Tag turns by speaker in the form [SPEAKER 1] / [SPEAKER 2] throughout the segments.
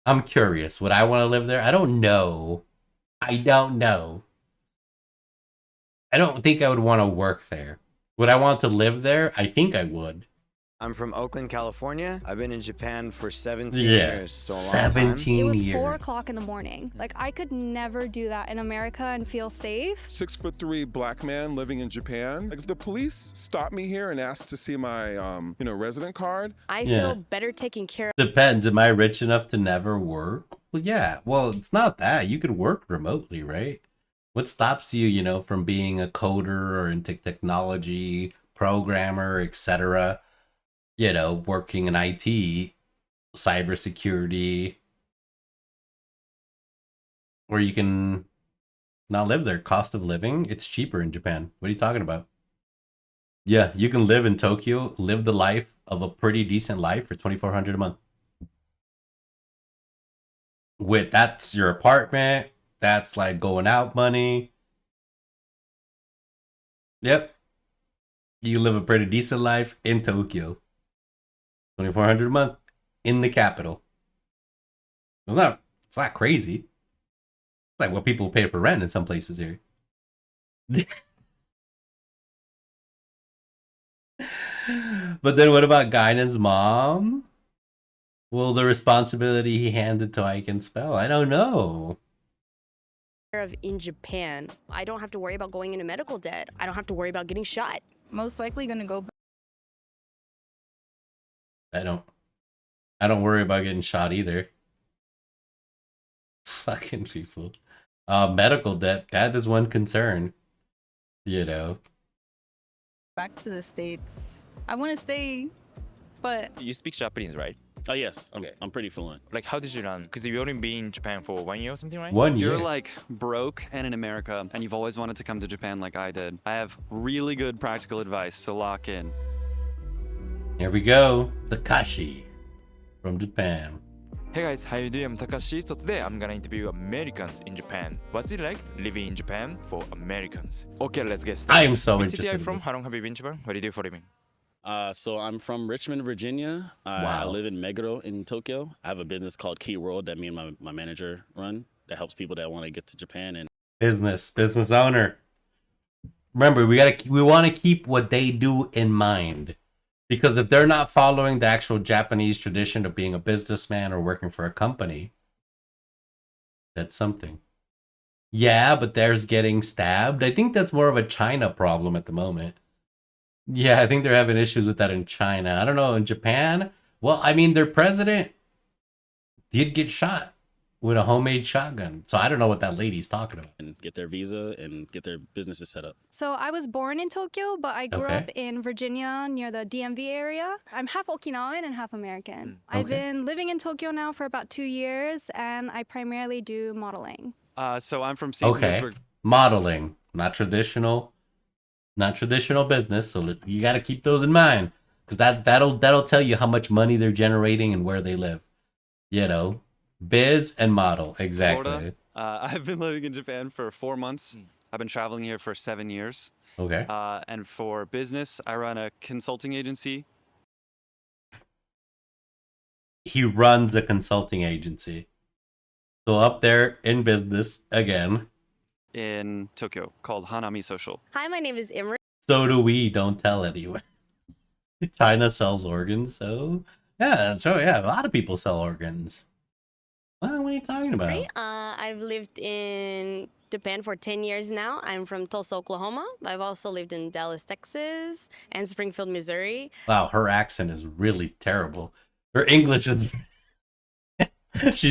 [SPEAKER 1] I'm curious. Would I want to live there? I don't know. I don't know. I don't think I would want to work there. Would I want to live there? I think I would.
[SPEAKER 2] I'm from Oakland, California. I've been in Japan for 17
[SPEAKER 1] Yeah,
[SPEAKER 2] years, so a long time.
[SPEAKER 1] 17
[SPEAKER 3] It was
[SPEAKER 1] years.
[SPEAKER 3] 4 o'clock in the morning. Like, I could never do that in America and feel safe.
[SPEAKER 4] 6'3" black man living in Japan. Like if the police stop me here and ask to see my, resident card,
[SPEAKER 5] I
[SPEAKER 1] Yeah.
[SPEAKER 5] feel better taken care of.
[SPEAKER 1] Depends. Am I rich enough to never work? Well, yeah. Well, it's not that. You could work remotely, right? What stops you, from being a coder or into technology, programmer, etc.? Working in IT, cybersecurity, or you can not live there. Cost of living, it's cheaper in Japan. What are you talking about? Yeah, you can live in Tokyo, live the life of a pretty decent life for 2,400 a month. That's your apartment, that's like going out money. Yep. You live a pretty decent life in Tokyo. 2,400 a month in the capital. It's not crazy. It's like what people pay for rent in some places here. But then what about Gainun's mom? Well, the responsibility he handed to Ike and Spell. I don't know.
[SPEAKER 5] Of in Japan. I don't have to worry about going into medical debt. I don't have to worry about getting shot.
[SPEAKER 6] Most likely gonna go
[SPEAKER 1] I don't worry about getting shot either. Fucking people. Medical debt, that is one concern.
[SPEAKER 6] back to the States. I want to stay, but
[SPEAKER 7] You speak Japanese, right?
[SPEAKER 8] Oh yes,
[SPEAKER 7] Okay.
[SPEAKER 8] I'm pretty fluent.
[SPEAKER 7] Like, how did you learn? Because you've only been in Japan for 1 year or something, right?
[SPEAKER 1] 1 year.
[SPEAKER 9] You're like broke and in America, and you've always wanted to come to Japan like I did. I have really good practical advice to lock in.
[SPEAKER 1] Here we go. Takashi from Japan.
[SPEAKER 7] Hey guys, how you doing? I'm Takashi. So today I'm gonna interview Americans in Japan. What's it like living in Japan for Americans? Okay, let's get started.
[SPEAKER 1] I am so
[SPEAKER 7] Which city
[SPEAKER 1] interested
[SPEAKER 7] are you
[SPEAKER 1] in
[SPEAKER 7] from?
[SPEAKER 1] this.
[SPEAKER 7] How long have you been in Japan? What do you do for a living?
[SPEAKER 8] So I'm from Richmond, Virginia. I
[SPEAKER 1] Wow.
[SPEAKER 8] live in Meguro in Tokyo. I have a business called Key World that me and my manager run that helps people that want to get to Japan. And
[SPEAKER 1] Business owner. Remember, we want to keep what they do in mind. Because if they're not following the actual Japanese tradition of being a businessman or working for a company, that's something. Yeah, but there's getting stabbed. I think that's more of a China problem at the moment. Yeah, I think they're having issues with that in China. I don't know, in Japan? Well, I mean, their president did get shot with a homemade shotgun. So I don't know what that lady's talking about.
[SPEAKER 8] get their visa and get their businesses set up.
[SPEAKER 3] So I was born in Tokyo, but I grew
[SPEAKER 1] Okay.
[SPEAKER 3] up in Virginia near the DMV area. I'm half Okinawan and half American. I've
[SPEAKER 1] Okay.
[SPEAKER 3] been living in Tokyo now for about 2 years, and I primarily do modeling.
[SPEAKER 9] So I'm from St.
[SPEAKER 1] Okay.
[SPEAKER 9] Petersburg.
[SPEAKER 1] Modeling, not traditional business. So you got to keep those in mind, because that'll tell you how much money they're generating and where they live. Biz and model, exactly.
[SPEAKER 9] Florida. I've been living in Japan for 4 months. I've been traveling here for 7 years.
[SPEAKER 1] Okay.
[SPEAKER 9] And for business, I run a consulting agency.
[SPEAKER 1] He runs a consulting agency. So up there in business again.
[SPEAKER 9] In Tokyo called Hanami Social.
[SPEAKER 5] Hi, my name is Imri.
[SPEAKER 1] So do we. Don't tell anyone. China sells organs, so yeah, a lot of people sell organs. Well, what are you talking about?
[SPEAKER 5] I've lived in Japan for 10 years now. I'm from Tulsa, Oklahoma. I've also lived in Dallas, Texas, and Springfield, Missouri.
[SPEAKER 1] Wow, her accent is really terrible. Her English is. She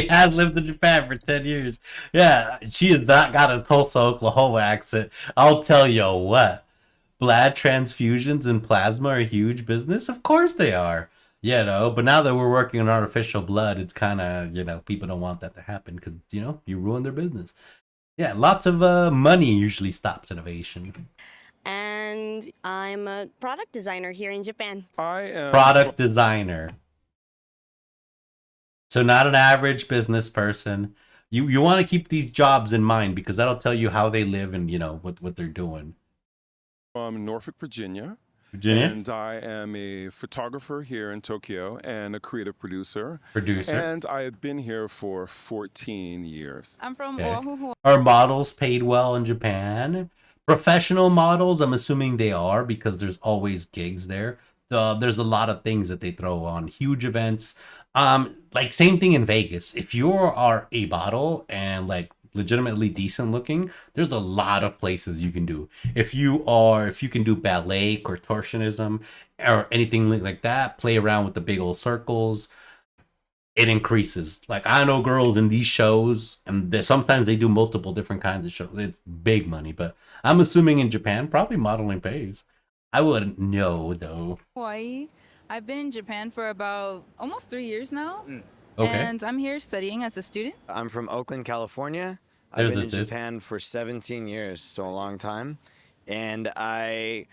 [SPEAKER 1] has lived in Japan for 10 years. Yeah, she has not got a Tulsa, Oklahoma accent. I'll tell you what. Blood transfusions and plasma are a huge business. Of course they are. But now that we're working on artificial blood, it's kind of, people don't want that to happen because, you ruin their business. Yeah, lots of money usually stops innovation.
[SPEAKER 5] And I'm a product designer here in Japan.
[SPEAKER 4] I am
[SPEAKER 1] Product designer. So not an average business person. You want to keep these jobs in mind because that'll tell you how they live and, what they're doing.
[SPEAKER 4] from Norfolk, Virginia.
[SPEAKER 1] Virginia?
[SPEAKER 4] And I am a photographer here in Tokyo and a creative producer.
[SPEAKER 1] Producer.
[SPEAKER 4] And I have been here for 14 years.
[SPEAKER 6] I'm from
[SPEAKER 1] Okay.
[SPEAKER 6] Oahu, Hawaii.
[SPEAKER 1] Are models paid well in Japan? Professional models, I'm assuming they are because there's always gigs there. There's a lot of things that they throw on huge events. Like same thing in Vegas. If you are a model and like legitimately decent looking, there's a lot of places you can do. If you can do ballet, contortionism, or anything like that, play around with the big old circles, it increases. Like I know girls in these shows, and sometimes they do multiple different kinds of shows. It's big money, but I'm assuming in Japan, probably modeling pays. I wouldn't know though.
[SPEAKER 6] Hawaii. I've been in Japan for about almost 3 years now.
[SPEAKER 1] Okay.
[SPEAKER 6] And I'm here studying as a student.
[SPEAKER 2] I'm from Oakland, California.
[SPEAKER 1] There's
[SPEAKER 2] I've been in
[SPEAKER 1] this.
[SPEAKER 2] Japan for 17 years, so a long time. And I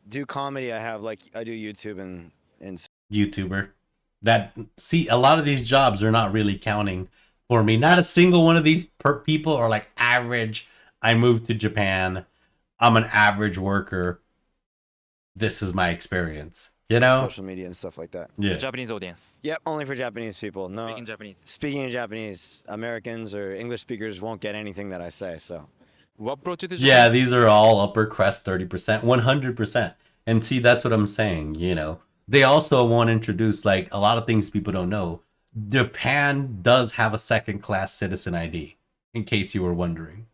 [SPEAKER 2] do comedy. I do YouTube and
[SPEAKER 1] YouTuber. A lot of these jobs are not really counting for me. Not a single one of these people are like average. I moved to Japan. I'm an average worker. This is my experience. You know?
[SPEAKER 2] social media and stuff like that.
[SPEAKER 1] Yeah.
[SPEAKER 7] Japanese audience.
[SPEAKER 2] Yep, only for Japanese people. No,
[SPEAKER 7] Speaking Japanese.
[SPEAKER 2] speaking in Japanese, Americans or English speakers won't get anything that I say. So
[SPEAKER 7] What brought you to
[SPEAKER 1] Yeah,
[SPEAKER 7] Japan?
[SPEAKER 1] these are all upper crest 30%, 100%. And see, that's what I'm saying, you know. They also want to introduce like a lot of things people don't know. Japan does have a second class citizen ID, in case you were wondering.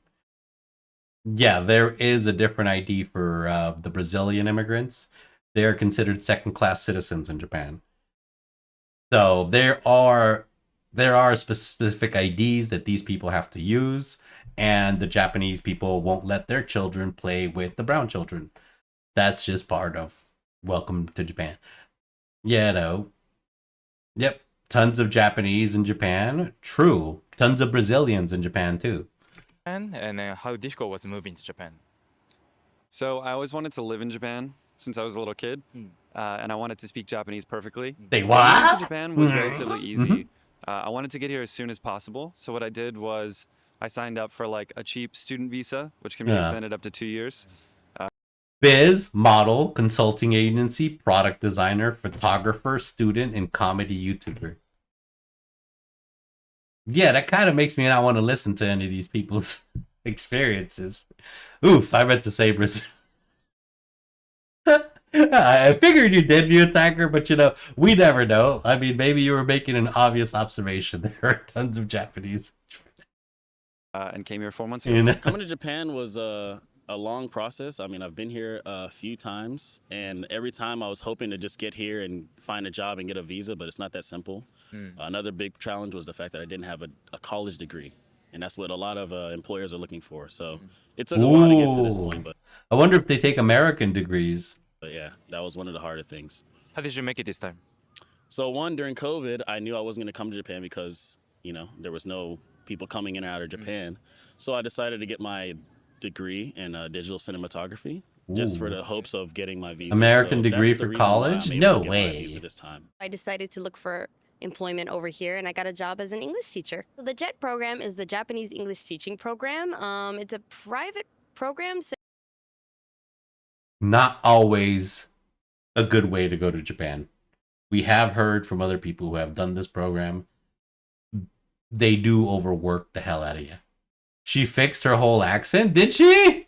[SPEAKER 1] Yeah, there is a different ID for the Brazilian immigrants. They are considered second class citizens in Japan. So there are specific IDs that these people have to use, and the Japanese people won't let their children play with the brown children. That's just part of welcome to Japan. Yeah, no. Yep. Tons of Japanese in Japan. True. Tons of Brazilians in Japan too.
[SPEAKER 7] And how difficult was moving to Japan?
[SPEAKER 9] So I always wanted to live in Japan since I was a little kid, and I wanted to speak Japanese perfectly.
[SPEAKER 1] They
[SPEAKER 9] Moving
[SPEAKER 1] what?
[SPEAKER 9] to Japan was relatively easy. I wanted to get here as soon as possible. So what I did was I signed up for like a cheap student visa, which can be
[SPEAKER 1] Yeah.
[SPEAKER 9] extended up to 2 years.
[SPEAKER 1] Biz, model, consulting agency, product designer, photographer, student, and comedy YouTuber. Yeah, that kind of makes me not want to listen to any of these people's experiences. Oof, I meant to say Brazil. I figured you did, you attacker, but you know, we never know. I mean, maybe you were making an obvious observation. There are tons of Japanese.
[SPEAKER 9] And came here 4 months ago.
[SPEAKER 1] You know?
[SPEAKER 8] Coming to Japan was a long process. I mean, I've been here a few times, and every time I was hoping to just get here and find a job and get a visa, but it's not that simple. Another big challenge was the fact that I didn't have a college degree, and that's what a lot of employers are looking for. So it took a while to get to this point, but
[SPEAKER 1] I wonder if they take American degrees.
[SPEAKER 8] yeah, that was one of the harder things.
[SPEAKER 7] How did you make it this time?
[SPEAKER 8] So one, during COVID, I knew I wasn't going to come to Japan because, you know, there was no people coming in and out of Japan. So I decided to get my degree in digital cinematography just for the hopes of getting my visa.
[SPEAKER 1] American
[SPEAKER 8] So that's
[SPEAKER 1] degree
[SPEAKER 8] the
[SPEAKER 1] for
[SPEAKER 8] reason why
[SPEAKER 1] college?
[SPEAKER 8] I'm able
[SPEAKER 1] No
[SPEAKER 8] to get my
[SPEAKER 1] way.
[SPEAKER 8] visa this time.
[SPEAKER 5] I decided to look for employment over here, and I got a job as an English teacher. The JET program is the Japanese English Teaching Program. It's a private program. So
[SPEAKER 1] Not always a good way to go to Japan. We have heard from other people who have done this program. They do overwork the hell out of you. She fixed her whole accent, did she?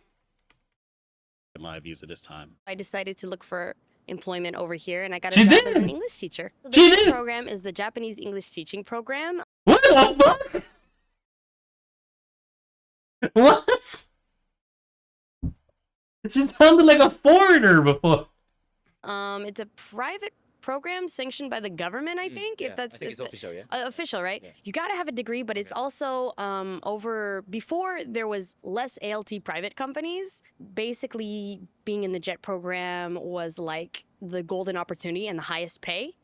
[SPEAKER 8] Get my visa this time.
[SPEAKER 5] I decided to look for employment over here, and I got a
[SPEAKER 1] She
[SPEAKER 5] job
[SPEAKER 1] did?
[SPEAKER 5] as an English teacher. The
[SPEAKER 1] She
[SPEAKER 5] JET
[SPEAKER 1] did?
[SPEAKER 5] program is the Japanese English Teaching Program.
[SPEAKER 1] What the fuck? What? She sounded like a foreigner before.
[SPEAKER 5] It's a private program sanctioned by the government, I think. If that's
[SPEAKER 7] official, yeah.
[SPEAKER 5] Official, right? You got to have a degree, but it's also before there was less ALT private companies. Basically, being in the JET program was like the golden opportunity and the highest pay.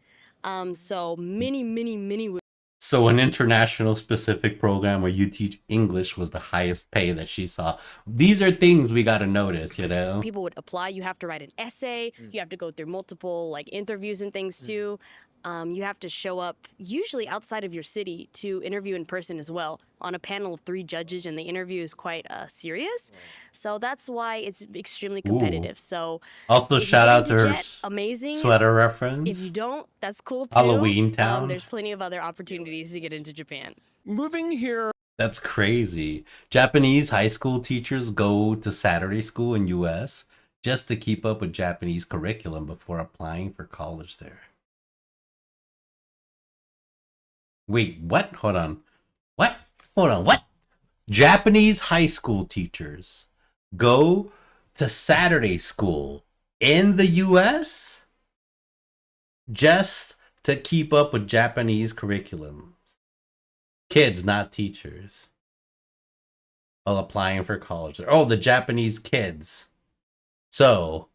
[SPEAKER 5] So many.
[SPEAKER 1] So an international specific program where you teach English was the highest pay that she saw. These are things we got to notice, you know?
[SPEAKER 5] People would apply. You have to write an essay. You have to go through multiple like interviews and things too. You have to show up usually outside of your city to interview in person as well on a panel of 3 judges, and the interview is quite serious. So that's why it's extremely competitive. So
[SPEAKER 1] Also,
[SPEAKER 5] if you
[SPEAKER 1] shout
[SPEAKER 5] get
[SPEAKER 1] out
[SPEAKER 5] into
[SPEAKER 1] to her
[SPEAKER 5] Jet, amazing.
[SPEAKER 1] sweater reference.
[SPEAKER 5] If you don't, that's cool too.
[SPEAKER 1] Halloween Town.
[SPEAKER 5] There's plenty of other opportunities to get into Japan.
[SPEAKER 4] Moving here.
[SPEAKER 1] That's crazy. Japanese high school teachers go to Saturday school in US just to keep up with Japanese curriculum before applying for college there. Wait, what? Hold on. What? Hold on. What? Japanese high school teachers go to Saturday school in the US just to keep up with Japanese curriculum. Kids, not teachers. While applying for college. Oh, the Japanese kids. So,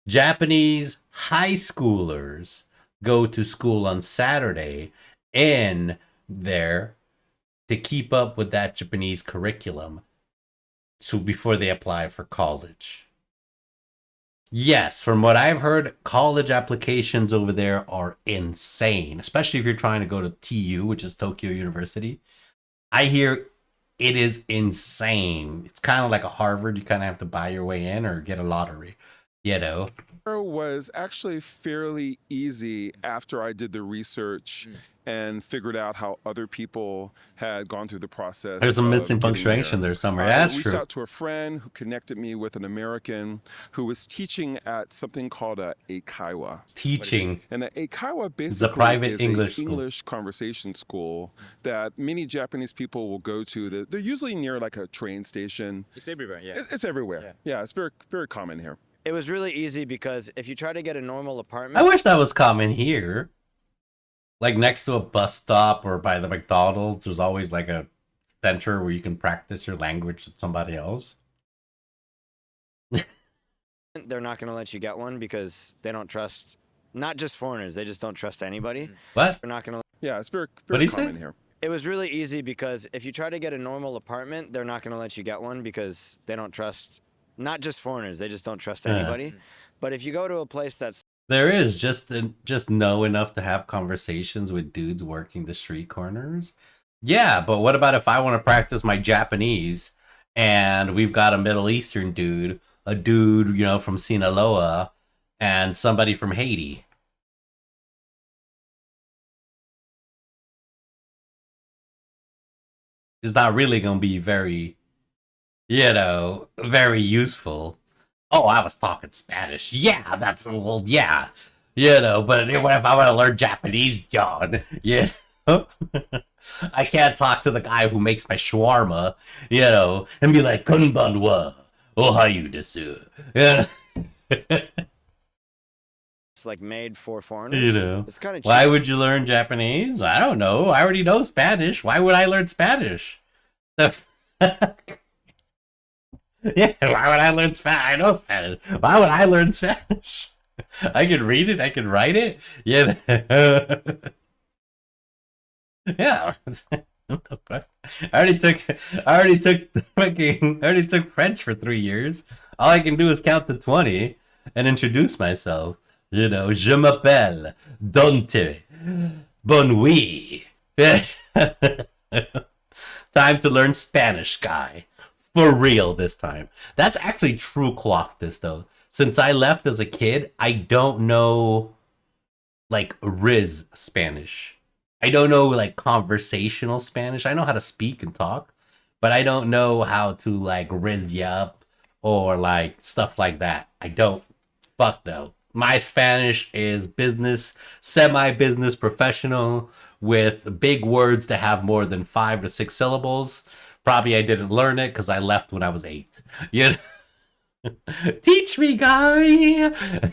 [SPEAKER 1] Japanese high schoolers go to school on Saturday in there to keep up with that Japanese curriculum so before they apply for college. Yes, from what I've heard, college applications over there are insane, especially if you're trying to go to TU, which is Tokyo University. I hear it is insane. It's kind of like a Harvard. You kind of have to buy your way in or get a lottery, you know.
[SPEAKER 4] Was actually fairly easy after I did the research and figured out how other people had gone through the process.
[SPEAKER 1] There's some
[SPEAKER 4] of
[SPEAKER 1] missing
[SPEAKER 4] getting
[SPEAKER 1] punctuation there somewhere.
[SPEAKER 4] I
[SPEAKER 1] That's
[SPEAKER 4] reached
[SPEAKER 1] true.
[SPEAKER 4] out to a friend who connected me with an American who was teaching at something called a eikaiwa.
[SPEAKER 1] Teaching.
[SPEAKER 4] And an eikaiwa
[SPEAKER 1] It's a
[SPEAKER 4] basically
[SPEAKER 1] private
[SPEAKER 4] is
[SPEAKER 1] English
[SPEAKER 4] an
[SPEAKER 1] school.
[SPEAKER 4] English conversation school that many Japanese people will go to. They're usually near like a train station.
[SPEAKER 7] It's everywhere, yeah.
[SPEAKER 4] It's everywhere. Yeah, it's very, very common here.
[SPEAKER 2] It was really easy because if you try to get a normal
[SPEAKER 1] I
[SPEAKER 2] apartment,
[SPEAKER 1] wish that was common here. Like next to a bus stop or by the McDonald's, there's always like a center where you can practice your language with somebody else.
[SPEAKER 2] they're not going to let you get one because they don't trust, not just foreigners, they just don't trust anybody.
[SPEAKER 1] What?
[SPEAKER 2] They're not going to.
[SPEAKER 4] Yeah, it's very,
[SPEAKER 1] What'd
[SPEAKER 4] very
[SPEAKER 1] he say?
[SPEAKER 4] common here.
[SPEAKER 2] It was really easy because if you try to get a normal apartment, they're not going to let you get one because they don't trust, not just foreigners, they just don't trust
[SPEAKER 1] Yeah.
[SPEAKER 2] anybody. But if you go to a place that's
[SPEAKER 1] There is just know enough to have conversations with dudes working the street corners. Yeah, but what about if I want to practice my Japanese and we've got a Middle Eastern dude, a dude, you know, from Sinaloa, and somebody from Haiti? It's not really going to be very, you know, very useful. Oh, I was talking Spanish. Yeah, that's, well, yeah. You know, but what if I want to learn Japanese, John? Yeah. I can't talk to the guy who makes my shawarma, you know, and be like, Konbanwa, ohayo desu. Yeah.
[SPEAKER 2] like made for foreigners,
[SPEAKER 1] You know.
[SPEAKER 2] it's kind of cheap.
[SPEAKER 1] Why would you learn Japanese? I don't know. I already know Spanish. Why would I learn Spanish? Yeah, why would I learn Spanish? I know Spanish. Why would I learn Spanish? I can read it. I can write it. Yeah. Yeah. What the fuck? I already took French for 3 years. All I can do is count to 20 and introduce myself. You know, je m'appelle Dante. Bon nuit. Time to learn Spanish, guy. For real this time. That's actually true clock this though. Since I left as a kid, I don't know like Riz Spanish. I don't know like conversational Spanish. I know how to speak and talk, but I don't know how to like Riz you up or like stuff like that. I don't. Fuck no. My Spanish is business, semi-business professional with big words that have more than 5 to 6 syllables. Probably I didn't learn it because I left when I was 8. You know? Teach me, guy.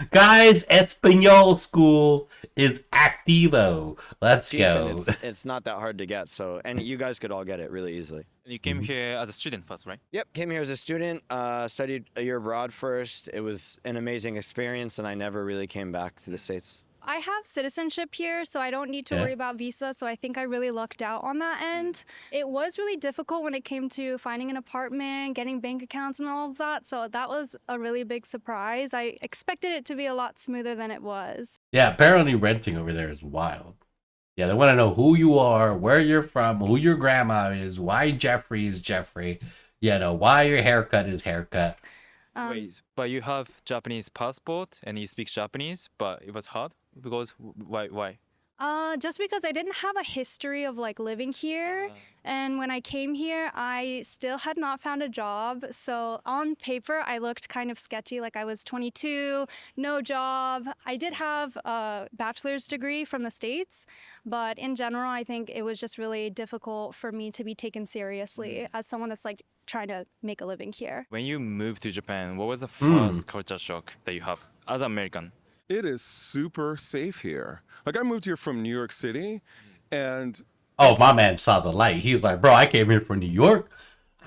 [SPEAKER 1] Guys, Espanol school is activo. Let's
[SPEAKER 2] Cheap and
[SPEAKER 1] go.
[SPEAKER 2] it's not that hard to get. So, and you guys could all get it really easily.
[SPEAKER 7] You came here as a student first, right?
[SPEAKER 2] Yep, came here as a student, studied a year abroad first. It was an amazing experience, and I never really came back to the States.
[SPEAKER 3] I have citizenship here, so I don't need to worry about visa. So I think I really lucked out on that end. It was really difficult when it came to finding an apartment, getting bank accounts and all of that. So that was a really big surprise. I expected it to be a lot smoother than it was.
[SPEAKER 1] Yeah, apparently renting over there is wild. Yeah, they want to know who you are, where you're from, who your grandma is, why Jeffrey is Jeffrey, why your haircut is haircut.
[SPEAKER 7] Wait, but you have Japanese passport and you speak Japanese, but it was hard because why?
[SPEAKER 3] Just because I didn't have a history of like living here, and when I came here, I still had not found a job. So on paper, I looked kind of sketchy, like I was 22, no job. I did have a bachelor's degree from the States, but in general, I think it was just really difficult for me to be taken seriously as someone that's like trying to make a living here.
[SPEAKER 7] When you moved to Japan, what was the first culture shock that you have as an American?
[SPEAKER 4] It is super safe here. Like I moved here from New York City, and
[SPEAKER 1] Oh, my man saw the light. He's like, bro, I came here from New York.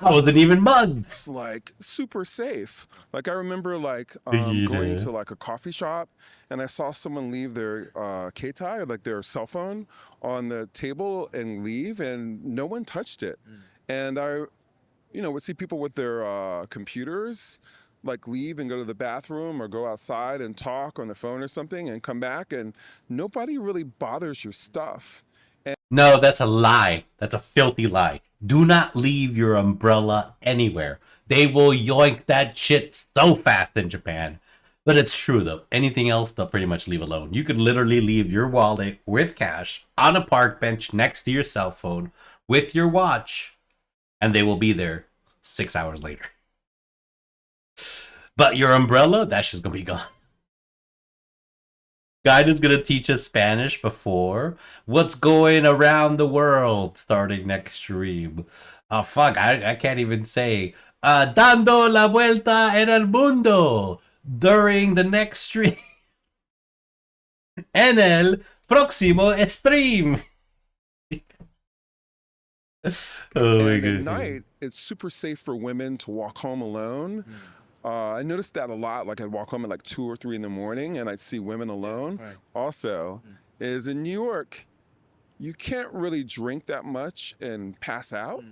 [SPEAKER 1] I wasn't even mugged.
[SPEAKER 4] it's like super safe. Like I remember like
[SPEAKER 1] Yeah.
[SPEAKER 4] going to like a coffee shop, and I saw someone leave their keitai, or like their cell phone, on the table and leave, and no one touched it. And I, would see people with their computers like leave and go to the bathroom or go outside and talk on the phone or something and come back, and nobody really bothers your stuff.
[SPEAKER 1] No, that's a lie. That's a filthy lie. Do not leave your umbrella anywhere. They will yoink that shit so fast in Japan. But it's true though. Anything else, they'll pretty much leave alone. You could literally leave your wallet with cash on a park bench next to your cell phone with your watch, and they will be there 6 hours later. But your umbrella, that's just gonna be gone. Guide is gonna teach us Spanish before what's going around the world starting next stream. Oh fuck, I can't even say dando la vuelta en el mundo during the next stream. En el próximo stream. Oh my
[SPEAKER 4] And at
[SPEAKER 1] goodness.
[SPEAKER 4] night, it's super safe for women to walk home alone. I noticed that a lot. Like I'd walk home at like 2 or 3 in the morning, and I'd see women alone.
[SPEAKER 7] Right.
[SPEAKER 4] Also, is in New York, you can't really drink that much and pass out.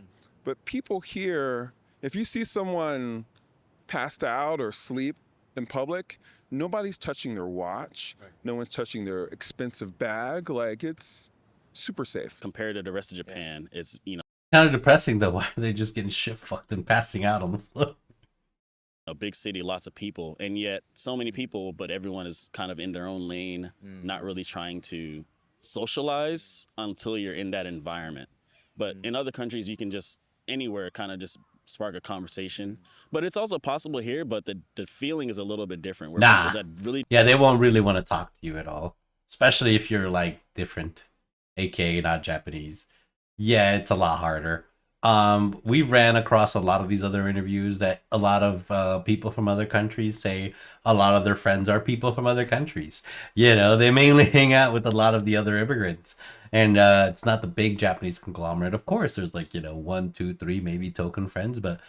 [SPEAKER 4] But people here, if you see someone passed out or sleep in public, nobody's touching their watch. No one's touching their expensive bag. Like it's super safe.
[SPEAKER 8] Compared to the rest of Japan, it's
[SPEAKER 1] Kind of depressing though. Why are they just getting shit fucked and passing out on the floor?
[SPEAKER 8] a big city, lots of people, and yet so many people, but everyone is kind of in their own lane, not really trying to socialize until you're in that environment. But in other countries, you can just anywhere kind of just spark a conversation. But it's also possible here, but the feeling is a little bit different. Where
[SPEAKER 1] Nah.
[SPEAKER 8] people that really
[SPEAKER 1] Yeah, they won't really want to talk to you at all. Especially if you're like different, aka not Japanese. Yeah, it's a lot harder. We ran across a lot of these other interviews that a lot of people from other countries say a lot of their friends are people from other countries. They mainly hang out with a lot of the other immigrants. And it's not the big Japanese conglomerate. Of course, there's like, 1, 2, 3, maybe token friends, but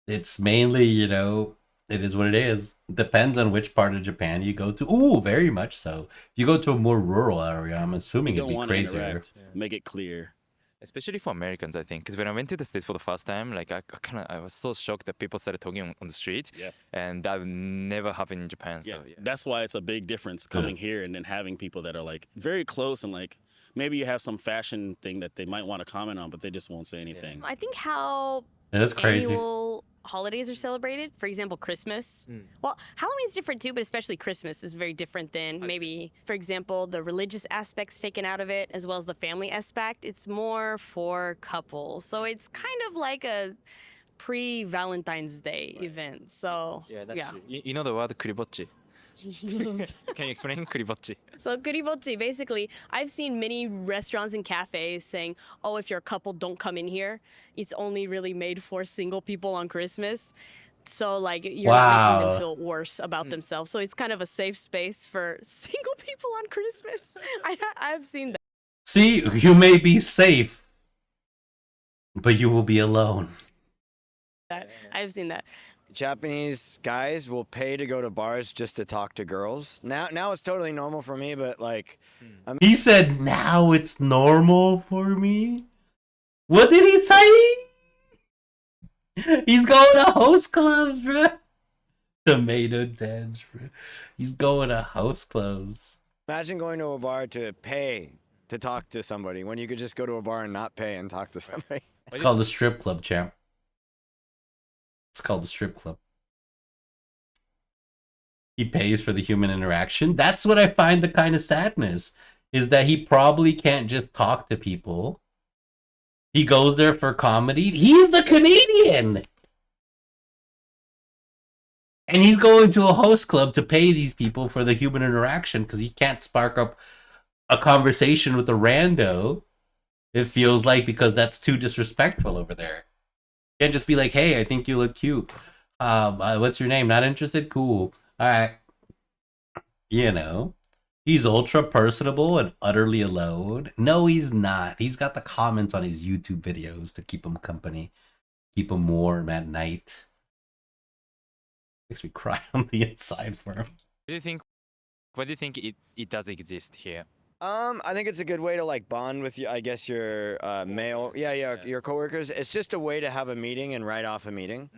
[SPEAKER 1] it's mainly, it is what it is. Depends on which part of Japan you go to. Ooh, very much so. If you go to a more rural area, I'm assuming it'd
[SPEAKER 8] don't
[SPEAKER 1] be
[SPEAKER 8] want to
[SPEAKER 1] crazier.
[SPEAKER 8] interact, make it clear.
[SPEAKER 7] Especially for Americans, I think, because when I went to the States for the first time, like I was so shocked that people started talking on the street,
[SPEAKER 8] Yeah.
[SPEAKER 7] and that would never happen in Japan.
[SPEAKER 8] Yeah,
[SPEAKER 7] So yeah.
[SPEAKER 8] that's why it's a big difference coming here and then having people that are like very close and like maybe you have some fashion thing that they might want to comment on, but they just won't say anything.
[SPEAKER 5] I think how
[SPEAKER 1] It is crazy.
[SPEAKER 5] annual holidays are celebrated. For example, Christmas. Well, Halloween's different too, but especially Christmas is very different than maybe, for example, the religious aspects taken out of it, as well as the family aspect. It's more for couples. So it's kind of like a pre-Valentine's Day event. So
[SPEAKER 7] Yeah, that's true. You know the word kuribochi? Can you explain kuribochi?
[SPEAKER 5] So kuribochi, basically, I've seen many restaurants and cafes saying, oh, if you're a couple, don't come in here. It's only really made for single people on Christmas. So, like, you're not making
[SPEAKER 1] Wow.
[SPEAKER 5] them feel worse about themselves. So it's kind of a safe space for single people on Christmas. I've seen that.
[SPEAKER 1] See, you may be safe, but you will be alone.
[SPEAKER 5] I've seen that.
[SPEAKER 2] Japanese guys will pay to go to bars just to talk to girls. Now it's totally normal for me, but like,
[SPEAKER 1] He said, now it's normal for me. What did he say? He's going to host clubs, bro. Tomato dance, bro. He's going to host clubs.
[SPEAKER 2] Imagine going to a bar to pay to talk to somebody when you could just go to a bar and not pay and talk to somebody.
[SPEAKER 1] It's called the strip club, champ. It's called the strip club. He pays for the human interaction. That's what I find the kind of sadness, is that he probably can't just talk to people. He goes there for comedy. He's the comedian. And he's going to a host club to pay these people for the human interaction because he can't spark up a conversation with a rando. It feels like, because that's too disrespectful over there. You can't just be like, hey, I think you look cute. What's your name? Not interested? Cool. All right. You know, he's ultra personable and utterly alone. No, he's not. He's got the comments on his YouTube videos to keep him company, keep him warm at night. Makes me cry on the inside for him.
[SPEAKER 7] Why do you think it does exist here?
[SPEAKER 2] I think it's a good way to like bond with you. I guess your male, your coworkers. It's just a way to have a meeting and write off a meeting.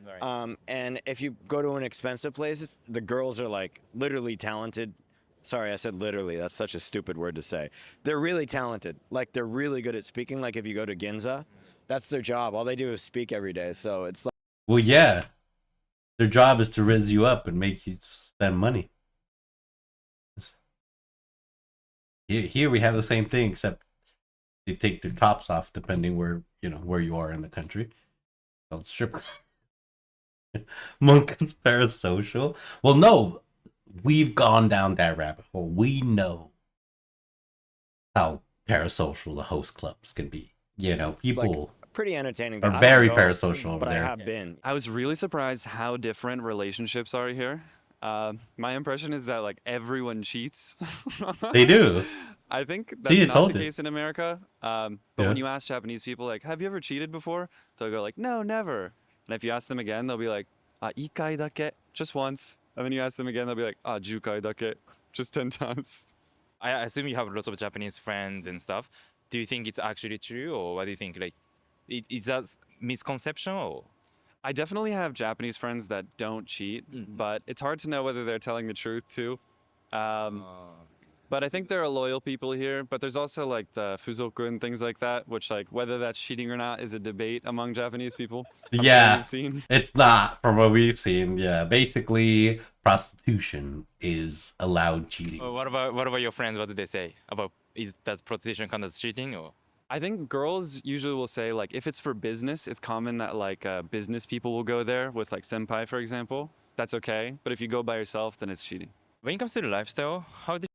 [SPEAKER 7] Right.
[SPEAKER 2] And if you go to an expensive place, the girls are like literally talented. Sorry, I said literally. That's such a stupid word to say. They're really talented. Like they're really good at speaking. Like if you go to Ginza, that's their job. All they do is speak every day. So it's like.
[SPEAKER 1] Well, yeah. Their job is to rizz you up and make you spend money. Here we have the same thing, except they take their tops off depending where you are in the country. Called strip club. Monk is parasocial. Well, no, we've gone down that rabbit hole. We know how parasocial the host clubs can be. You know, people
[SPEAKER 2] pretty entertaining.
[SPEAKER 1] are very parasocial over
[SPEAKER 2] but
[SPEAKER 1] there.
[SPEAKER 2] I have been.
[SPEAKER 9] I was really surprised how different relationships are here. My impression is that like everyone cheats.
[SPEAKER 1] They do.
[SPEAKER 9] I think that's not the
[SPEAKER 1] you.
[SPEAKER 9] case in America. But when you ask Japanese people like, "Have you ever cheated before?" They'll go like, "No, never." And if you ask them again, they'll be like, "Ikai dake," just once. And then you ask them again, they'll be like, "Jukai dake," just 10 times.
[SPEAKER 7] I assume you have lots of Japanese friends and stuff. Do you think it's actually true, or what do you think? Like, is that misconception? Or?
[SPEAKER 9] I definitely have Japanese friends that don't cheat, but it's hard to know whether they're telling the truth too. But I think there are loyal people here, but there's also like the fuzoku and things like that, which like whether that's cheating or not is a debate among Japanese people.
[SPEAKER 1] Yeah,
[SPEAKER 9] seen.
[SPEAKER 1] It's not from what we've seen. Yeah, basically prostitution is allowed cheating.
[SPEAKER 7] What about your friends? What do they say about that prostitution counted as cheating? Or
[SPEAKER 9] I think girls usually will say like if it's for business, it's common that like business people will go there with like senpai, for example. That's okay, but if you go by yourself, then it's cheating.
[SPEAKER 7] when it comes to the lifestyle, how do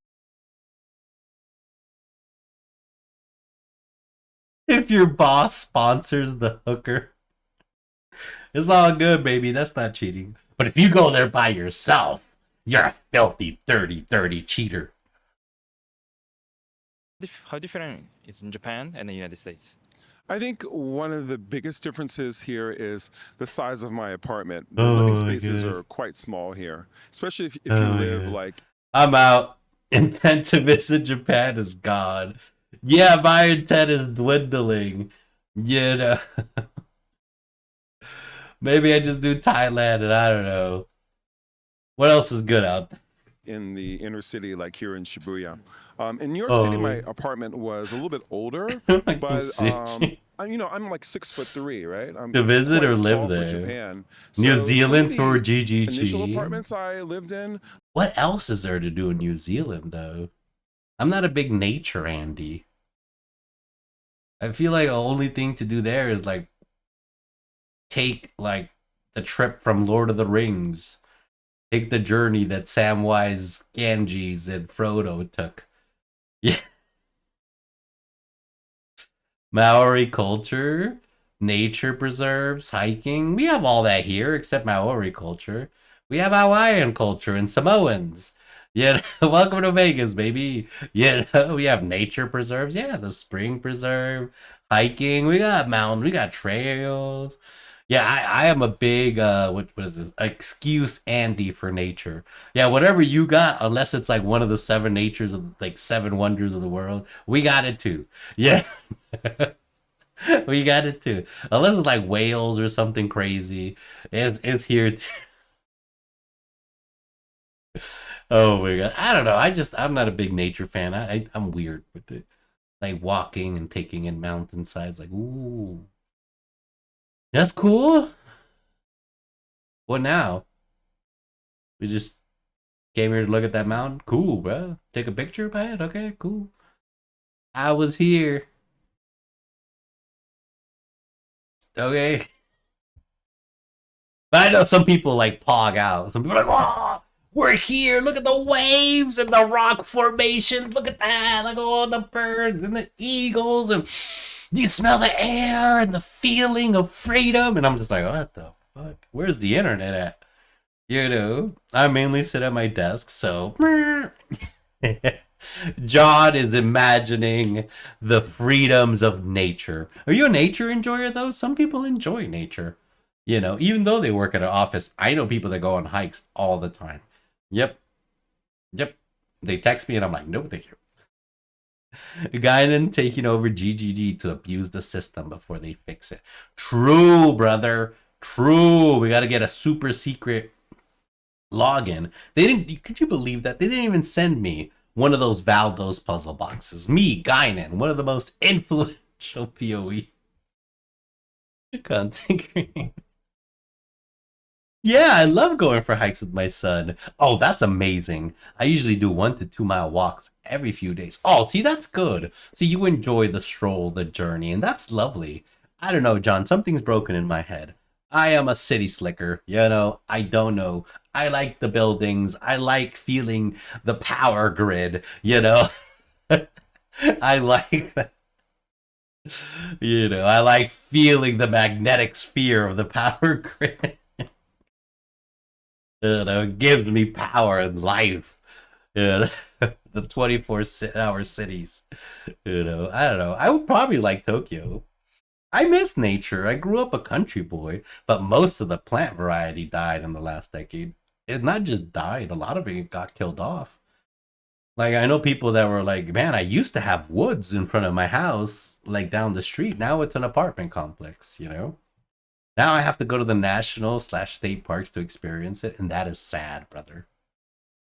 [SPEAKER 1] If your boss sponsors the hooker, it's all good, baby. That's not cheating. But if you go there by yourself, you're a filthy, dirty cheater.
[SPEAKER 7] how different is in Japan and the United States?
[SPEAKER 4] I think one of the biggest differences here is the size of my apartment. The living spaces are quite small here, especially if you live like.
[SPEAKER 1] I'm out. Intent to visit Japan is gone. Yeah, my intent is dwindling. You know. Maybe I just do Thailand and I don't know. What else is good out there?
[SPEAKER 4] In the inner city, like here in Shibuya. In New York City, my apartment was a little bit older, but I'm like 6'3", right? I'm
[SPEAKER 1] to visit
[SPEAKER 4] quite
[SPEAKER 1] or live
[SPEAKER 4] tall
[SPEAKER 1] there?
[SPEAKER 4] for Japan.
[SPEAKER 1] New
[SPEAKER 4] So
[SPEAKER 1] Zealand
[SPEAKER 4] some of
[SPEAKER 1] or
[SPEAKER 4] the
[SPEAKER 1] GGG?
[SPEAKER 4] Initial apartments I lived in.
[SPEAKER 1] What else is there to do in New Zealand, though? I'm not a big nature Andy. I feel like the only thing to do there is like take like the trip from Lord of the Rings. Take the journey that Samwise Ganges and Frodo took. Yeah. Maori culture, nature preserves, hiking. We have all that here except Maori culture. We have Hawaiian culture and Samoans. Yeah, welcome to Vegas, baby. Yeah, we have nature preserves. Yeah, the spring preserve, hiking. We got mountains. We got trails. Yeah, I am a big what is this? Excuse Andy for nature. Yeah, whatever you got, unless it's like one of the seven natures of like seven wonders of the world, we got it too. Yeah. We got it too. Unless it's like whales or something crazy. It's here too. Oh my god. I don't know. I'm not a big nature fan. I'm weird with it. Like walking and taking in mountainsides, like, ooh. That's cool. What now? We just came here to look at that mountain? Cool, bro. Take a picture of it? Okay, cool. I was here. Okay. But I know some people like pog out. Some people are like, oh, we're here. Look at the waves and the rock formations. Look at that. Like all the birds and the eagles. And you smell the air and the feeling of freedom. And I'm just like, what the fuck? Where's the internet at? You know, I mainly sit at my desk, so John is imagining the freedoms of nature. Are you a nature enjoyer though? Some people enjoy nature. You know, even though they work at an office, I know people that go on hikes all the time. Yep. Yep. They text me and I'm like, no, thank you. Gaignun taking over GGG to abuse the system before they fix it. True, brother. True. We got to get a super secret login. They didn't. Could you believe that? They didn't even send me one of those Valdo's puzzle boxes. Me, Gaignun, one of the most influential PoE content creators. Yeah, I love going for hikes with my son. Oh, that's amazing. I usually do 1 to 2 mile walks every few days. Oh, see, that's good. See, you enjoy the stroll, the journey, and that's lovely. I don't know, John, something's broken in my head. I am a city slicker, you know, I don't know. I like the buildings. I like feeling the power grid, you know. I like that. You know, I like feeling the magnetic sphere of the power grid. You know, it gives me power and life. You know, the 24-hour cities. You know, I don't know. I would probably like Tokyo. I miss nature. I grew up a country boy, but most of the plant variety died in the last decade. It not just died, a lot of it got killed off. Like, I know people that were like, man, I used to have woods in front of my house, like down the street. Now it's an apartment complex, you know? Now I have to go to the national/state parks to experience it, and that is sad, brother.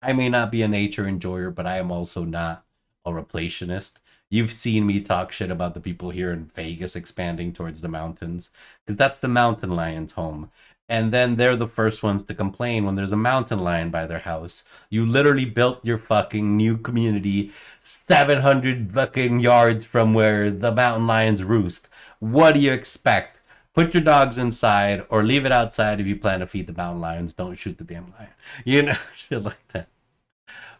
[SPEAKER 1] I may not be a nature enjoyer, but I am also not a replationist. You've seen me talk shit about the people here in Vegas expanding towards the mountains, because that's the mountain lion's home. And then they're the first ones to complain when there's a mountain lion by their house. You literally built your fucking new community 700 fucking yards from where the mountain lions roost. What do you expect? Put your dogs inside or leave it outside if you plan to feed the mountain lions. Don't shoot the damn lion. You know, shit like that.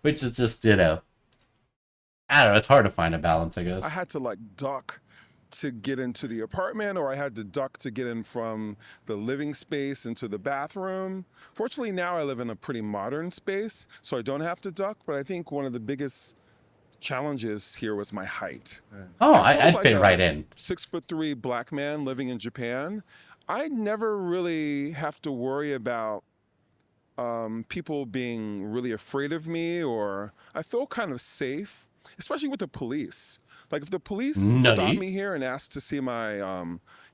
[SPEAKER 1] Which is just, you know, I don't know. It's hard to find a balance, I guess.
[SPEAKER 4] I had to like duck to get into the apartment, or I had to duck to get in from the living space into the bathroom. Fortunately, now I live in a pretty modern space, so I don't have to duck. But I think one of the biggest challenges here was my height.
[SPEAKER 1] Oh,
[SPEAKER 4] I
[SPEAKER 1] I'd fit right in.
[SPEAKER 4] 6'3" black man living in Japan. I never really have to worry about people being really afraid of me, or I feel kind of safe, especially with the police. Like if the police stop me here and ask to see my,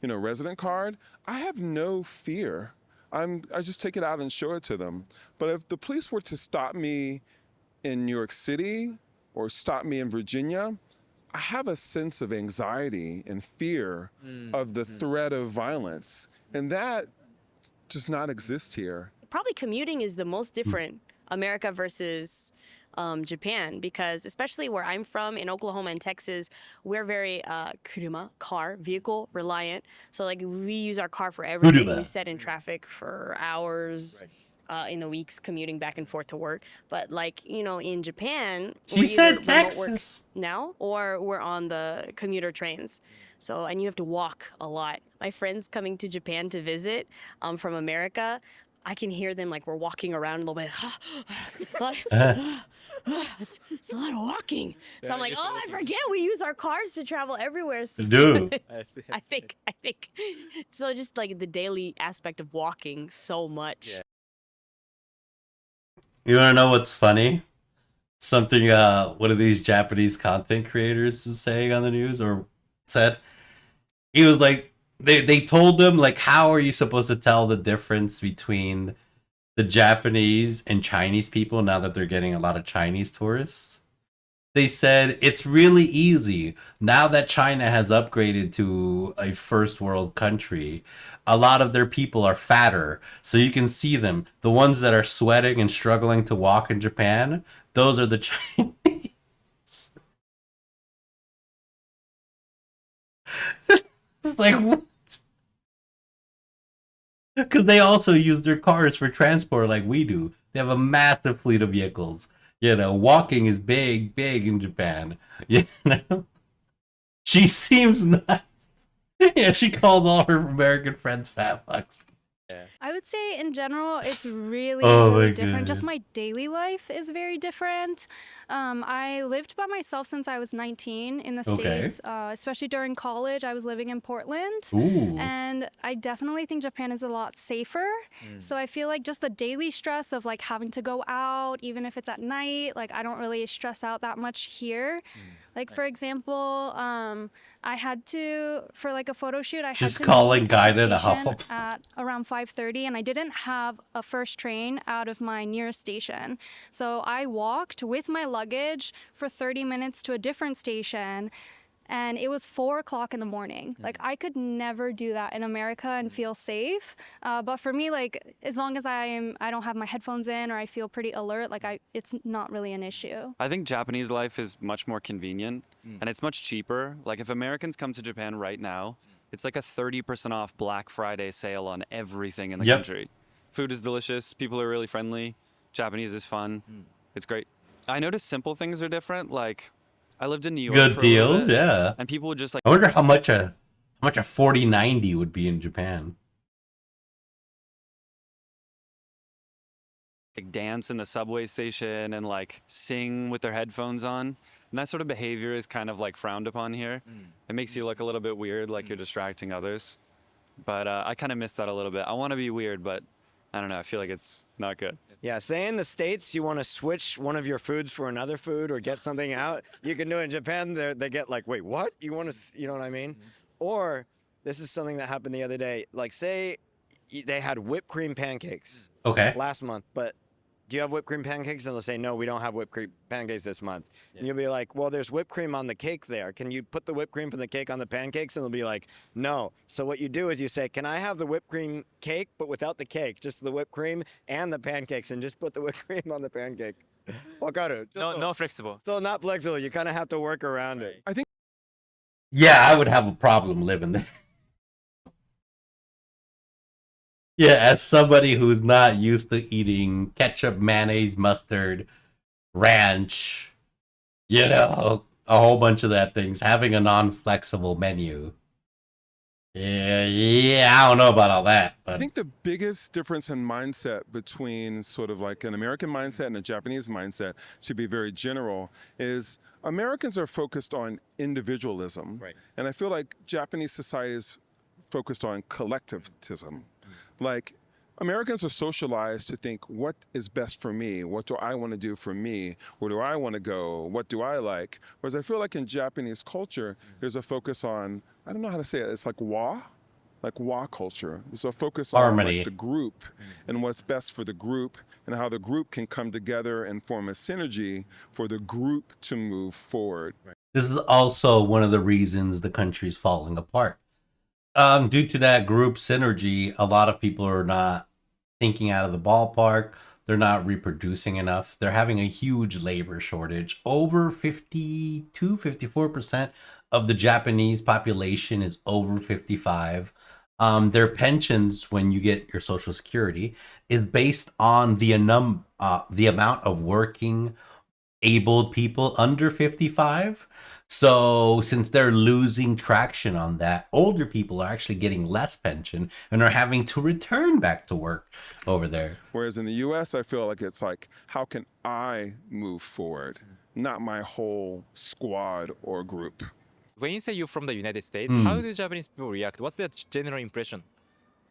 [SPEAKER 4] resident card, I have no fear. I just take it out and show it to them. But if the police were to stop me in New York City or stop me in Virginia, I have a sense of anxiety and fear of the threat of violence. And that does not exist here.
[SPEAKER 5] Probably commuting is the most different, America versus Japan, because especially where I'm from in Oklahoma and Texas, we're very car, vehicle reliant. So like we use our car for everything. We sit in traffic for hours. In the weeks commuting back and forth to work. But like, in Japan,
[SPEAKER 1] she said Texas
[SPEAKER 5] now, or we're on the commuter trains. So, and you have to walk a lot. My friends coming to Japan to visit from America, I can hear them like we're walking around a little bit. It's a lot of walking. So I'm like, I forget we use our cars to travel everywhere. So
[SPEAKER 1] Dude.
[SPEAKER 5] I think. So just like the daily aspect of walking so much. Yeah.
[SPEAKER 1] You want to know what's funny? Something one of these Japanese content creators was saying on the news, or said. He was like, they told him, like, how are you supposed to tell the difference between the Japanese and Chinese people, now that they're getting a lot of Chinese tourists, they said it's really easy now that China has upgraded to a first world country. A lot of their people are fatter, so you can see them. The ones that are sweating and struggling to walk in Japan, those are the Chinese. It's like, what? Because they also use their cars for transport like we do. They have a massive fleet of vehicles. You know, walking is big in Japan. You know, she seems nice. Yeah, she called all her American friends fat fucks.
[SPEAKER 3] I would say in general, it's really,
[SPEAKER 1] Oh my
[SPEAKER 3] really different. Just
[SPEAKER 1] God.
[SPEAKER 3] my daily life is very different. I lived by myself since I was 19 in the
[SPEAKER 1] Okay.
[SPEAKER 3] States, especially during college. I was living in Portland.
[SPEAKER 1] Ooh.
[SPEAKER 3] And I definitely think Japan is a lot safer. So I feel like just the daily stress of like having to go out, even if it's at night, like I don't really stress out that much here. Like for example, I had to, for like a photo shoot, I
[SPEAKER 1] She's
[SPEAKER 3] had to
[SPEAKER 1] calling
[SPEAKER 3] meet at the
[SPEAKER 1] Gaignun a
[SPEAKER 3] station
[SPEAKER 1] Hufflepuff.
[SPEAKER 3] at around 5:30, and I didn't have a first train out of my nearest station. So I walked with my luggage for 30 minutes to a different station. And it was 4 o'clock in the morning. Like I could never do that in America and feel safe. But for me, like as long as I don't have my headphones in or I feel pretty alert, like it's not really an issue.
[SPEAKER 9] I think Japanese life is much more convenient and it's much cheaper. Like if Americans come to Japan right now, it's like a 30% off Black Friday sale on everything in the
[SPEAKER 1] Yep.
[SPEAKER 9] country. Food is delicious, people are really friendly, Japanese is fun. It's great. I noticed simple things are different. Like I lived in New York
[SPEAKER 1] Good
[SPEAKER 9] for a little
[SPEAKER 1] deals,
[SPEAKER 9] bit,
[SPEAKER 1] yeah.
[SPEAKER 9] and people would just like
[SPEAKER 1] I wonder how much a 4090 would be in Japan.
[SPEAKER 9] dance in the subway station and like sing with their headphones on. And that sort of behavior is kind of like frowned upon here. It makes you look a little bit weird, like you're distracting others. But I kind of miss that a little bit. I want to be weird, but I don't know. I feel like it's not good.
[SPEAKER 2] Yeah, say in the States you want to switch one of your foods for another food or get something out, you can do it. In Japan, they get like, wait, what? You want to, you know what I mean? Or this is something that happened the other day. Like say they had whipped cream pancakes
[SPEAKER 1] Okay.
[SPEAKER 2] last month, but do you have whipped cream pancakes? And they'll say, no, we don't have whipped cream pancakes this month. And you'll be like, well, there's whipped cream on the cake there. Can you put the whipped cream from the cake on the pancakes? And they'll be like, no. So what you do is you say, can I have the whipped cream cake, but without the cake, just the whipped cream and the pancakes, and just put the whipped cream on the pancake. Wakaru?
[SPEAKER 7] No flexible.
[SPEAKER 2] Still not flexible. You kind of have to work around it.
[SPEAKER 1] Yeah, I would have a problem living there. Yeah, as somebody who's not used to eating ketchup, mayonnaise, mustard, ranch, you know, a whole bunch of that things, having a non-flexible menu. Yeah, I don't know about all that,
[SPEAKER 4] I
[SPEAKER 1] but
[SPEAKER 4] think the biggest difference in mindset between sort of like an American mindset and a Japanese mindset, to be very general, is Americans are focused on individualism.
[SPEAKER 7] Right.
[SPEAKER 4] And I feel like Japanese society is focused on collectivism. Like, Americans are socialized to think, what is best for me? What do I want to do for me? Where do I want to go? What do I like? Whereas I feel like in Japanese culture, there's a focus on, I don't know how to say it, it's like wa culture. There's a focus on
[SPEAKER 1] Harmony.
[SPEAKER 4] like the group and what's best for the group and how the group can come together and form a synergy for the group to move forward.
[SPEAKER 1] this is also one of the reasons the country's falling apart. Due to that group synergy, a lot of people are not thinking out of the ballpark. They're not reproducing enough. They're having a huge labor shortage. Over 54% of the Japanese population is over 55. Their pensions, when you get your Social Security, is based on the amount of working able people under 55. So since they're losing traction on that, older people are actually getting less pension and are having to return back to work over there.
[SPEAKER 4] Whereas in the US, I feel like it's like, how can I move forward? Not my whole squad or group.
[SPEAKER 7] When you say you're from the United States, how do Japanese people react? What's their general impression?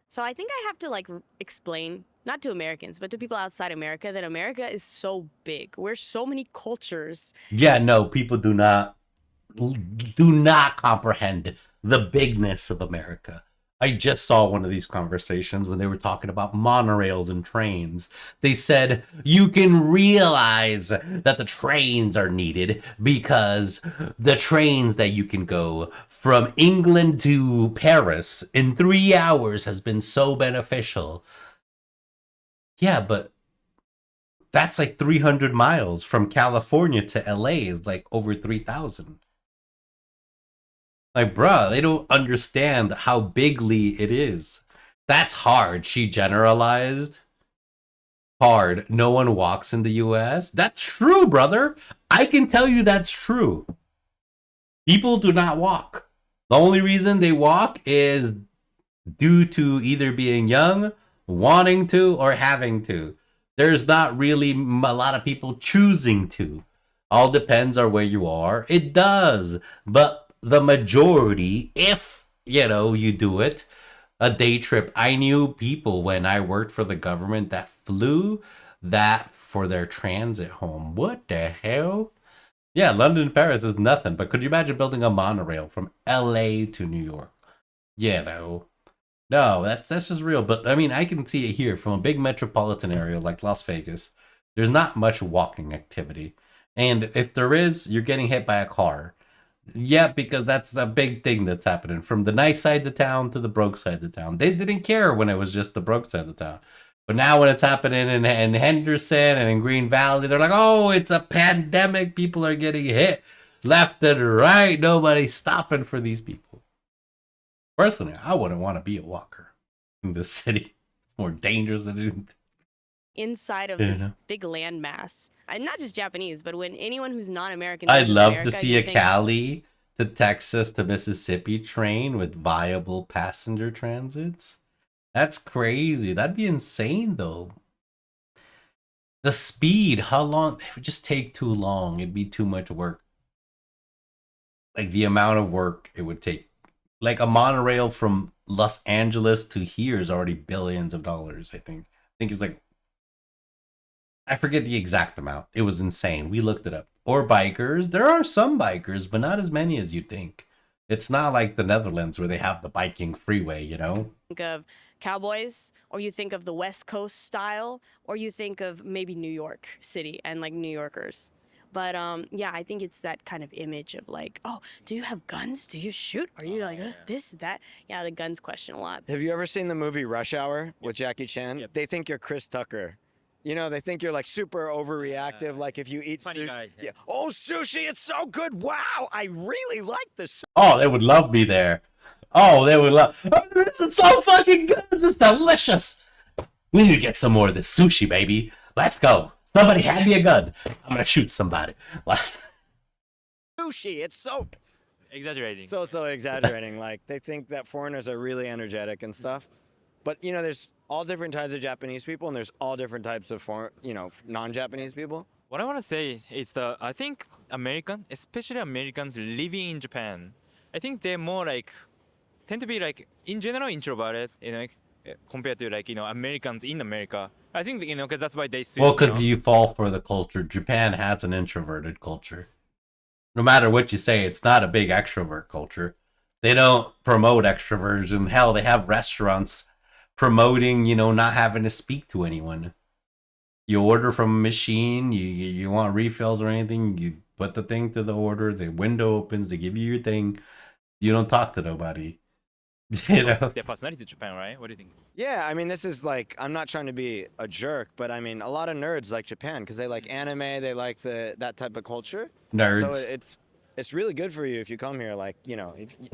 [SPEAKER 5] So I think I have to like explain, not to Americans, but to people outside America, that America is so big. We're so many cultures.
[SPEAKER 1] Yeah, no, people do not comprehend the bigness of America. I just saw one of these conversations when they were talking about monorails and trains. They said you can realize that the trains are needed because the trains that you can go from England to Paris in 3 hours has been so beneficial. Yeah, but that's like 300 miles from California to LA is like over 3,000. Like, bruh, they don't understand how bigly it is. That's hard. She generalized. Hard. No one walks in the US. That's true, brother. I can tell you that's true. People do not walk. The only reason they walk is due to either being young, wanting to, or having to. There's not really a lot of people choosing to. All depends on where you are. It does. But the majority, if, you do it, a day trip. I knew people when I worked for the government that flew that for their transit home. What the hell? Yeah, London to Paris is nothing. But could you imagine building a monorail from LA to New York? No, that's just real. But I mean, I can see it here from a big metropolitan area like Las Vegas. There's not much walking activity. And if there is, you're getting hit by a car. Yeah, because that's the big thing that's happening. From the nice side of town to the broke side of town. They didn't care when it was just the broke side of town. But now when it's happening in Henderson and in Green Valley, they're like, oh, it's a pandemic. People are getting hit left and right. Nobody's stopping for these people. Personally, I wouldn't want to be a walker in this city. It's more dangerous than anything.
[SPEAKER 5] Inside of this big landmass, and not just Japanese, but when anyone who's non-American,
[SPEAKER 1] I'd love
[SPEAKER 5] America,
[SPEAKER 1] to see a Cali to Texas to Mississippi train with viable passenger transits. That's crazy. That'd be insane, though. The speed, how long? It would just take too long. It'd be too much work. Like the amount of work it would take. Like a monorail from Los Angeles to here is already billions of dollars, I think. I think it's like, I forget the exact amount. It was insane. We looked it up. Or bikers. There are some bikers, but not as many as you think. It's not like the Netherlands where they have the biking freeway,
[SPEAKER 5] Think of cowboys, or you think of the West Coast style, or you think of maybe New York City and like New Yorkers. But yeah, I think it's that kind of image of like, oh, do you have guns? Do you shoot? Are you like this, that? Yeah, the guns question a lot.
[SPEAKER 2] Have you ever seen the movie Rush Hour with Jackie Chan?
[SPEAKER 7] Yep.
[SPEAKER 2] They think you're Chris Tucker. They think you're like super overreactive. Like if you eat
[SPEAKER 7] Funny guy.
[SPEAKER 2] yeah. Oh, sushi, it's so good. Wow, I really like this.
[SPEAKER 1] Oh, they would love me there. Oh, they would love. Oh, this is so fucking good. This is delicious. We need to get some more of this sushi, baby. Let's go. Somebody hand me a gun. I'm gonna shoot somebody.
[SPEAKER 2] Sushi, it's so
[SPEAKER 7] Exaggerating.
[SPEAKER 2] so exaggerating. Like they think that foreigners are really energetic and stuff. But there's all different types of Japanese people, and there's all different types of non-Japanese people.
[SPEAKER 7] What I want to say is that I think especially Americans living in Japan, I think they're more tend to be in general introverted, compared to Americans in America. I think because that's why they.
[SPEAKER 1] Well, because you fall for the culture. Japan has an introverted culture. No matter what you say, it's not a big extrovert culture. They don't promote extroversion. Hell, they have restaurants promoting, not having to speak to anyone. You order from a machine, you want refills or anything, you put the thing to the order, the window opens, they give you your thing. You don't talk to nobody.
[SPEAKER 7] Their personality to Japan, right? What do you think?
[SPEAKER 2] Yeah, I mean, this is I'm not trying to be a jerk, but I mean, a lot of nerds like Japan because they like anime, they like that type of culture.
[SPEAKER 1] Nerds.
[SPEAKER 2] So it's really good for you if you come here.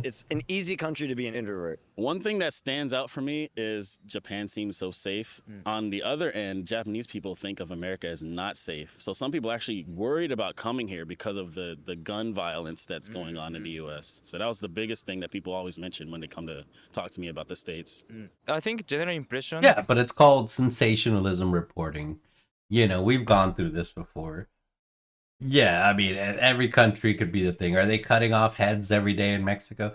[SPEAKER 2] It's an easy country to be an introvert.
[SPEAKER 8] One thing that stands out for me is Japan seems so safe. On the other end, Japanese people think of America as not safe. So some people are actually worried about coming here because of the gun violence that's going on in the U.S. So that was the biggest thing that people always mention when they come to talk to me about the States.
[SPEAKER 7] I think general impression.
[SPEAKER 1] Yeah, but it's called sensationalism reporting. We've gone through this before. Yeah, I mean, every country could be the thing. Are they cutting off heads every day in Mexico?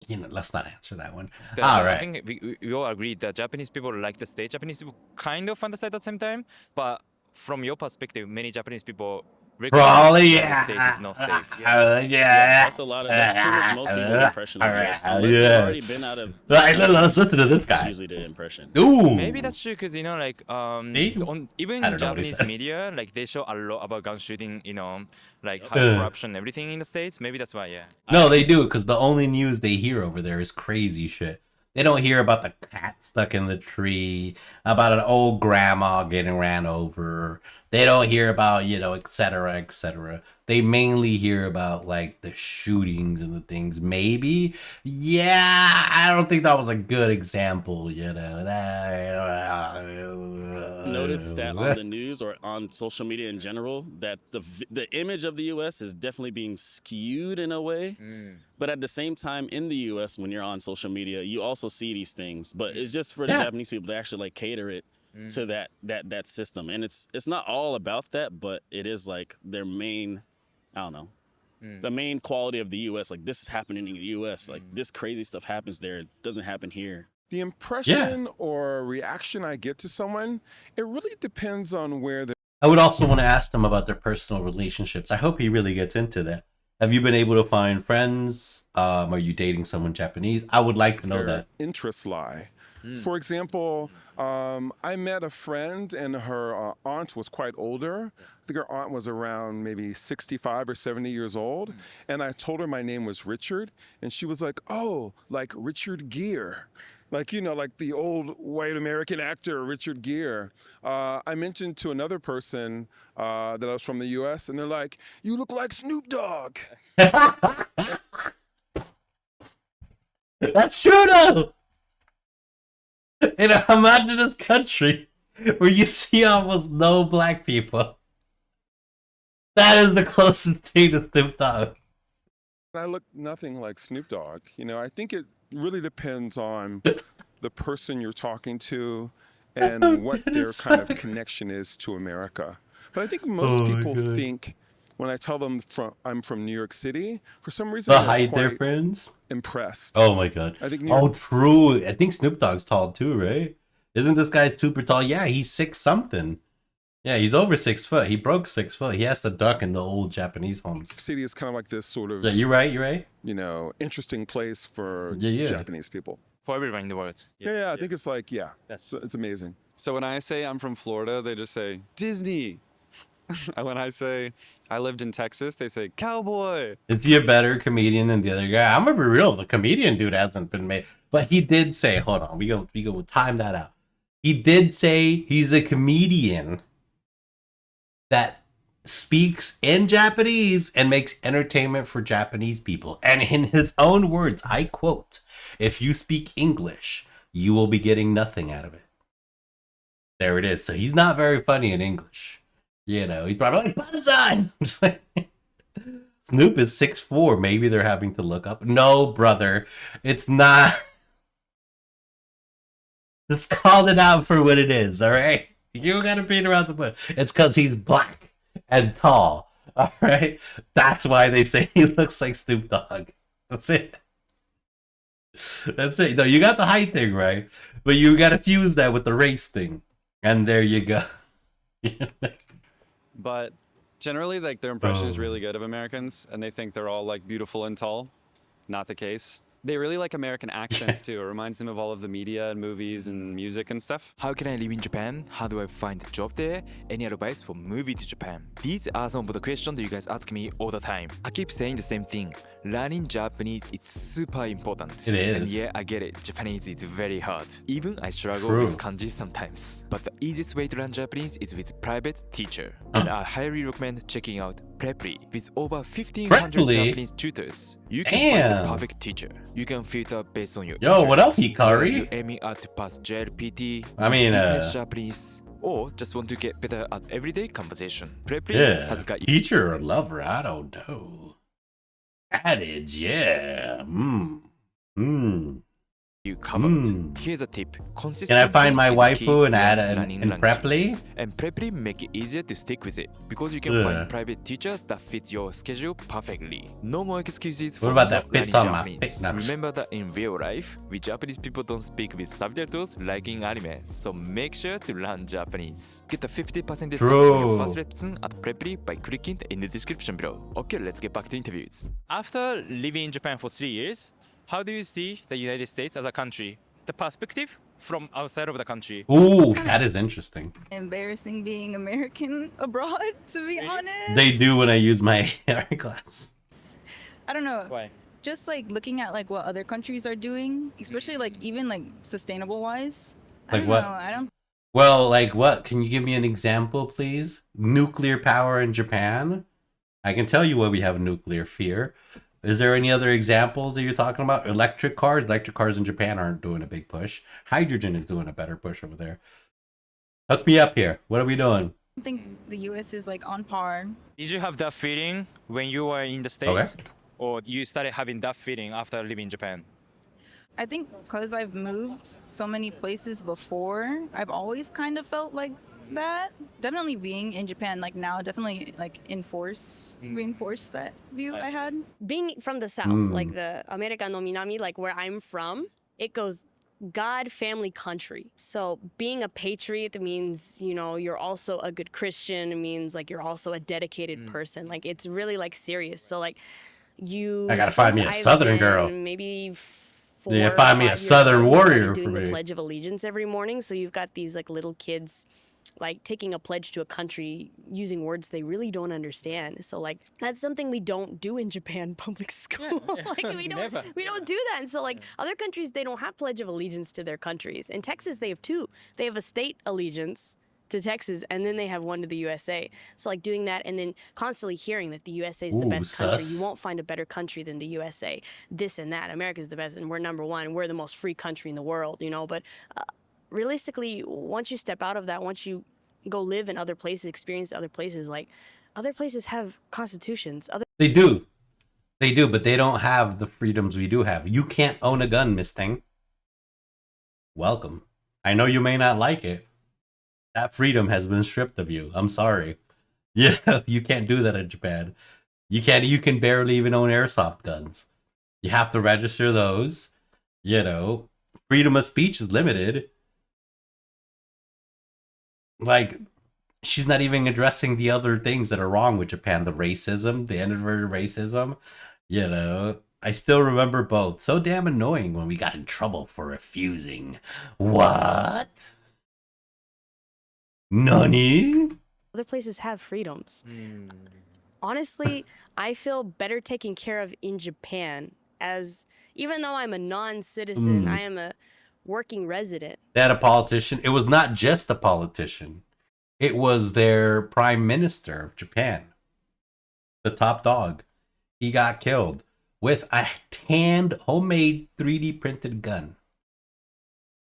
[SPEAKER 1] Let's not answer that one. All right.
[SPEAKER 7] I think we all agree that Japanese people like the States. Japanese people kind of fantasize at the same time. But from your perspective, many Japanese people
[SPEAKER 1] Probably,
[SPEAKER 7] the
[SPEAKER 1] yeah.
[SPEAKER 7] States is not safe.
[SPEAKER 1] Yeah.
[SPEAKER 8] That's a lot of. That's pretty much most people's impression of the US.
[SPEAKER 1] Alright,
[SPEAKER 8] Unless
[SPEAKER 1] yeah.
[SPEAKER 8] they've already been out of. the
[SPEAKER 1] Like,
[SPEAKER 8] country,
[SPEAKER 1] let's listen to this
[SPEAKER 8] That's
[SPEAKER 1] guy.
[SPEAKER 8] usually the impression.
[SPEAKER 1] Ooh.
[SPEAKER 7] Maybe that's true because like
[SPEAKER 1] See?
[SPEAKER 7] even
[SPEAKER 1] I
[SPEAKER 7] in
[SPEAKER 1] don't know what he
[SPEAKER 7] Japanese
[SPEAKER 1] said.
[SPEAKER 7] media, like they show a lot about gun shooting, like high
[SPEAKER 1] Uh.
[SPEAKER 7] corruption and everything in the States. Maybe that's why, yeah.
[SPEAKER 1] No, they do, because the only news they hear over there is crazy shit. They don't hear about the cat stuck in the tree, about an old grandma getting ran over. They don't hear about, et cetera, et cetera. They mainly hear about, like, the shootings and the things. Maybe. Yeah, I don't think that was a good example,
[SPEAKER 8] Noticed that on the news or on social media in general that the image of the U.S. is definitely being skewed in a way. But at the same time, in the U.S., when you're on social media, you also see these things. But it's just for the Japanese people to actually like cater it to that system, and it's not all about that, but it is like their main, I don't know, the main quality of the U.S. Like this is happening in the U.S. Like this crazy stuff happens there, it doesn't happen here.
[SPEAKER 4] The impression or reaction I get to someone, it really depends on where they're.
[SPEAKER 1] I would also want to ask them about their personal relationships. I hope he really gets into that. Have you been able to find friends? Are you dating someone Japanese? I would like to know that.
[SPEAKER 4] Interests lie. For example, I met a friend and her aunt was quite older. I think her aunt was around maybe 65 or 70 years old. And I told her my name was Richard. And she was like, oh, like Richard Gere. Like, like the old white American actor, Richard Gere. I mentioned to another person that I was from the US, and they're like, you look like Snoop Dogg.
[SPEAKER 1] That's true, though. In a homogenous country where you see almost no black people, that is the closest thing to Snoop Dogg.
[SPEAKER 4] I look nothing like Snoop Dogg. I think it really depends on the person you're talking to and what their kind of connection is to America. But I think most people think when I tell them I'm from New York City, for some reason
[SPEAKER 1] The
[SPEAKER 4] they're
[SPEAKER 1] height
[SPEAKER 4] quite
[SPEAKER 1] difference?
[SPEAKER 4] impressed.
[SPEAKER 1] Oh my god.
[SPEAKER 4] I think
[SPEAKER 1] true. I think Snoop Dogg's tall too, right? Isn't this guy super tall? Yeah, he's 6 something. Yeah, he's over 6 foot. He broke 6 foot. He has to duck in the old Japanese homes.
[SPEAKER 4] City is kind of like this sort of,
[SPEAKER 1] Yeah, you're right.
[SPEAKER 4] interesting place for
[SPEAKER 1] Yeah.
[SPEAKER 4] Japanese people.
[SPEAKER 7] For everyone in the world.
[SPEAKER 4] Yeah, I think it's like, it's amazing.
[SPEAKER 9] So when I say I'm from Florida, they just say Disney. And when I say I lived in Texas, they say cowboy.
[SPEAKER 1] Is he a better comedian than the other guy? I'm gonna be real. The comedian dude hasn't been made, but he did say, "Hold on, we go time that out." He did say he's a comedian that speaks in Japanese and makes entertainment for Japanese people. And in his own words, I quote, "If you speak English, you will be getting nothing out of it." There it is. So he's not very funny in English. He's probably like, Banzai! Snoop is 6'4". Maybe they're having to look up. No, brother. It's not. Just call it out for what it is, all right? You gotta beat around the bush. It's because he's black and tall, all right? That's why they say he looks like Snoop Dogg. That's it. That's it. No, you got the height thing right, but you gotta fuse that with the race thing. And there you go.
[SPEAKER 9] But generally, like their impression is really good of Americans, and they think they're all like beautiful and tall. Not the case. They really like American accents too. It reminds them of all of the media and movies and music and stuff.
[SPEAKER 7] How can I live in Japan? How do I find a job there? Any advice for moving to Japan? These are some of the questions that you guys ask me all the time. I keep saying the same thing. Learning Japanese is super important.
[SPEAKER 1] It is.
[SPEAKER 7] And yeah, I get it. Japanese is very hard. Even I struggle
[SPEAKER 1] True.
[SPEAKER 7] with kanji sometimes. But the easiest way to learn Japanese is with private teacher. And I highly recommend checking out Preply. With over 1,500
[SPEAKER 1] Preply?
[SPEAKER 7] Japanese tutors, you can find the perfect teacher. You can filter based on your
[SPEAKER 1] Yo, what up,
[SPEAKER 7] interests.
[SPEAKER 1] Hikari?
[SPEAKER 7] Whether you're aiming at to pass JLPT,
[SPEAKER 1] I mean,
[SPEAKER 7] business Japanese, or just want to get better at everyday conversation. Preply
[SPEAKER 1] Yeah.
[SPEAKER 7] has got you.
[SPEAKER 1] Teacher or lover? I don't know. Adage, yeah.
[SPEAKER 7] you covered. Here's a tip.
[SPEAKER 1] Can I find my
[SPEAKER 7] Consistency is key
[SPEAKER 1] waifu and
[SPEAKER 7] when
[SPEAKER 1] add an
[SPEAKER 7] running
[SPEAKER 1] in
[SPEAKER 7] lunches.
[SPEAKER 1] Preply?
[SPEAKER 7] And Preply make it easier to stick with it because you can
[SPEAKER 1] Ugh.
[SPEAKER 7] find private teacher that fits your schedule perfectly. No more excuses for
[SPEAKER 1] What about
[SPEAKER 7] not
[SPEAKER 1] that fits
[SPEAKER 7] learning
[SPEAKER 1] on my
[SPEAKER 7] Japanese.
[SPEAKER 1] fit nuts?
[SPEAKER 7] Remember that in real life, we Japanese people don't speak with subtitles like in anime, so make sure to learn Japanese. Get a 50% discount on your first lesson at Preply by clicking in the description below. Okay, let's get back to interviews. After living in Japan for 3 years, how do you see the United States as a country? The perspective from outside of the country.
[SPEAKER 1] Ooh, that is interesting.
[SPEAKER 6] Embarrassing being American abroad, to be honest.
[SPEAKER 1] They do when I use my art class.
[SPEAKER 6] I don't know.
[SPEAKER 7] Why?
[SPEAKER 6] Just like looking at like what other countries are doing, especially like even like sustainable wise. I
[SPEAKER 1] Like
[SPEAKER 6] don't
[SPEAKER 1] what?
[SPEAKER 6] know. I don't.
[SPEAKER 1] Well, like what? Can you give me an example, please? Nuclear power in Japan? I can tell you why we have nuclear fear. Is there any other examples that you're talking about? Electric cars? Electric cars in Japan aren't doing a big push. Hydrogen is doing a better push over there. Hook me up here. What are we doing?
[SPEAKER 6] I think the U.S. is like on par.
[SPEAKER 7] Did you have that feeling when you were in the States? Or you started having that feeling after living in Japan?
[SPEAKER 6] I think because I've moved so many places before, I've always kind of felt like that. Definitely being in Japan, like now, definitely like reinforce that view I had.
[SPEAKER 5] Being from the South, like the America no Minami, like where I'm from, it goes God, family, country. So being a patriot means, you know, you're also a good Christian. It means like you're also a dedicated person. Like it's really like serious. So like you.
[SPEAKER 1] I gotta find me a
[SPEAKER 5] since I've
[SPEAKER 1] Southern
[SPEAKER 5] been
[SPEAKER 1] girl.
[SPEAKER 5] Maybe
[SPEAKER 1] Yeah,
[SPEAKER 5] 4 or
[SPEAKER 1] find me a
[SPEAKER 5] 5 years
[SPEAKER 1] Southern
[SPEAKER 5] old, we started
[SPEAKER 1] warrior
[SPEAKER 5] doing
[SPEAKER 1] for
[SPEAKER 5] the
[SPEAKER 1] me.
[SPEAKER 5] Pledge of Allegiance every morning. So you've got these like little kids like taking a pledge to a country using words they really don't understand. So like that's something we don't do in Japan public school. Like we don't do that. And so like other countries, they don't have Pledge of Allegiance to their countries. In Texas, they have 2. They have a state allegiance to Texas, and then they have one to the USA. So like doing that and then constantly hearing that the USA is the best country.
[SPEAKER 1] sus.
[SPEAKER 5] You won't find a better country than the USA. This and that. America's the best and we're number 1. We're the most free country in the world, you know, but realistically, once you step out of that, once you go live in other places, experience other places, like other places have constitutions.
[SPEAKER 1] They do. They do, but they don't have the freedoms we do have. You can't own a gun, Miss Thing. Welcome. I know you may not like it. That freedom has been stripped of you. I'm sorry. Yeah, you can't do that in Japan. You can barely even own airsoft guns. You have to register those. You know, freedom of speech is limited. Like, she's not even addressing the other things that are wrong with Japan. The racism, the inverted racism. You know, I still remember both. So damn annoying when we got in trouble for refusing. What? Nani?
[SPEAKER 5] Other places have freedoms. Honestly, I feel better taken care of in Japan as, even though I'm a non-citizen, I am a working resident.
[SPEAKER 1] They had a politician. It was not just a politician. It was their prime minister of Japan. The top dog. He got killed with a tanned, homemade 3D printed gun.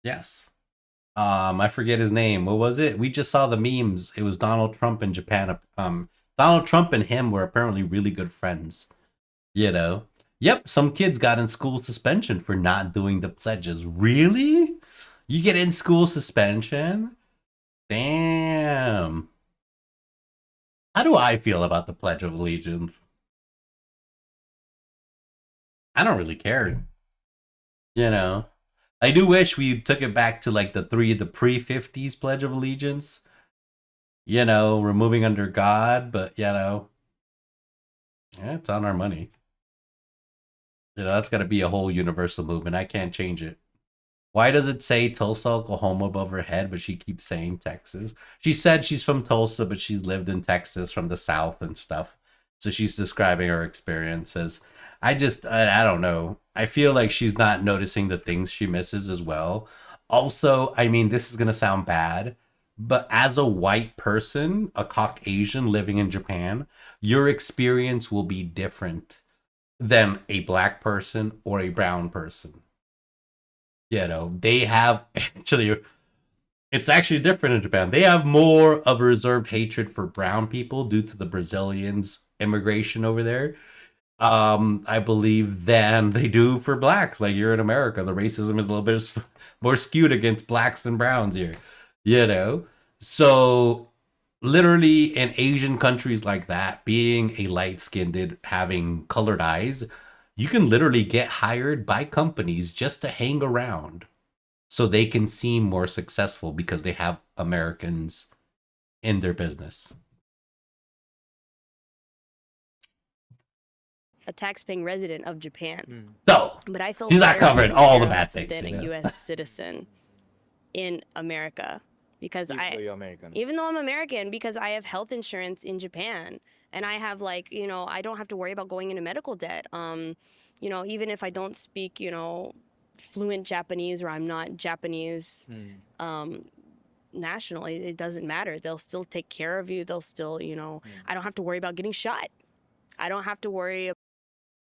[SPEAKER 1] Yes. I forget his name. What was it? We just saw the memes. It was Donald Trump in Japan. Donald Trump and him were apparently really good friends. You know? Yep, some kids got in school suspension for not doing the pledges. Really? You get in school suspension? Damn. How do I feel about the Pledge of Allegiance? I don't really care. You know? I do wish we took it back to like the pre-50s Pledge of Allegiance. You know, removing under God, but you know, yeah, it's on our money. You know, that's got to be a whole universal movement. I can't change it. Why does it say Tulsa, Oklahoma above her head, but she keeps saying Texas? She said she's from Tulsa, but she's lived in Texas from the South and stuff. So she's describing her experiences. I don't know. I feel like she's not noticing the things she misses as well. Also, I mean, this is going to sound bad, but as a white person, a Caucasian living in Japan, your experience will be different than a black person or a brown person. You know, they have actually, it's actually different in Japan. They have more of a reserved hatred for brown people due to the Brazilians' immigration over there. I believe, than they do for blacks. Like here in America, the racism is a little bit more skewed against blacks than browns here, you know? So literally in Asian countries like that, being a light skinned, having colored eyes, you can literally get hired by companies just to hang around so they can seem more successful because they have Americans in their business.
[SPEAKER 5] A tax-paying resident of Japan.
[SPEAKER 1] So
[SPEAKER 5] But I feel
[SPEAKER 1] she's not
[SPEAKER 5] better
[SPEAKER 1] covering
[SPEAKER 5] taken
[SPEAKER 1] all
[SPEAKER 5] care
[SPEAKER 1] the bad
[SPEAKER 5] of
[SPEAKER 1] things,
[SPEAKER 5] than
[SPEAKER 1] you
[SPEAKER 5] a
[SPEAKER 1] know?
[SPEAKER 5] U.S. citizen in America because
[SPEAKER 7] Even though you're American.
[SPEAKER 5] even though I'm American, because I have health insurance in Japan and I have like, you know, I don't have to worry about going into medical debt. You know, even if I don't speak, you know, fluent Japanese or I'm not Japanese national, it doesn't matter. They'll still take care of you. They'll still, you know, I don't have to worry about getting shot. I don't have to worry.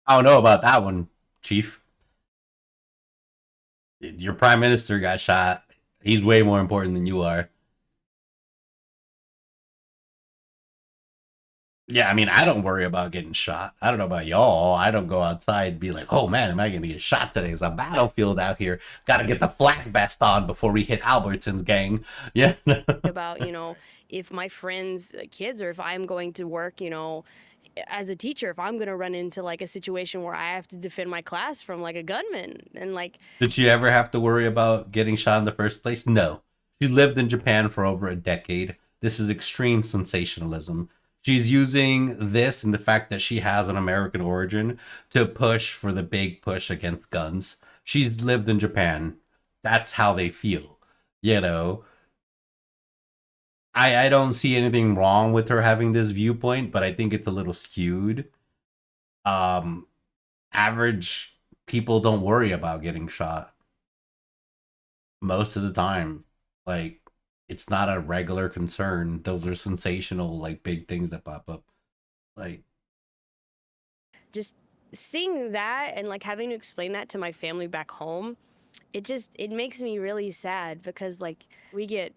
[SPEAKER 1] I don't know about that one, Chief. Your prime minister got shot. He's way more important than you are. Yeah, I mean, I don't worry about getting shot. I don't know about y'all. I don't go outside and be like, oh man, am I going to get shot today? It's a battlefield out here. Got to get the flak vest on before we hit Albertson's, gang. Yeah.
[SPEAKER 5] About, you know, if my friends' kids or if I'm going to work, you know, as a teacher, if I'm going to run into like a situation where I have to defend my class from like a gunman and like.
[SPEAKER 1] Did she ever have to worry about getting shot in the first place? No. She lived in Japan for over a decade. This is extreme sensationalism. She's using this and the fact that she has an American origin to push for the big push against guns. She's lived in Japan. That's how they feel. You know, I don't see anything wrong with her having this viewpoint, but I think it's a little skewed. Average people don't worry about getting shot most of the time. Like, it's not a regular concern. Those are sensational, like, big things that pop up. Like,
[SPEAKER 5] Just seeing that and like having to explain that to my family back home, it makes me really sad because like we get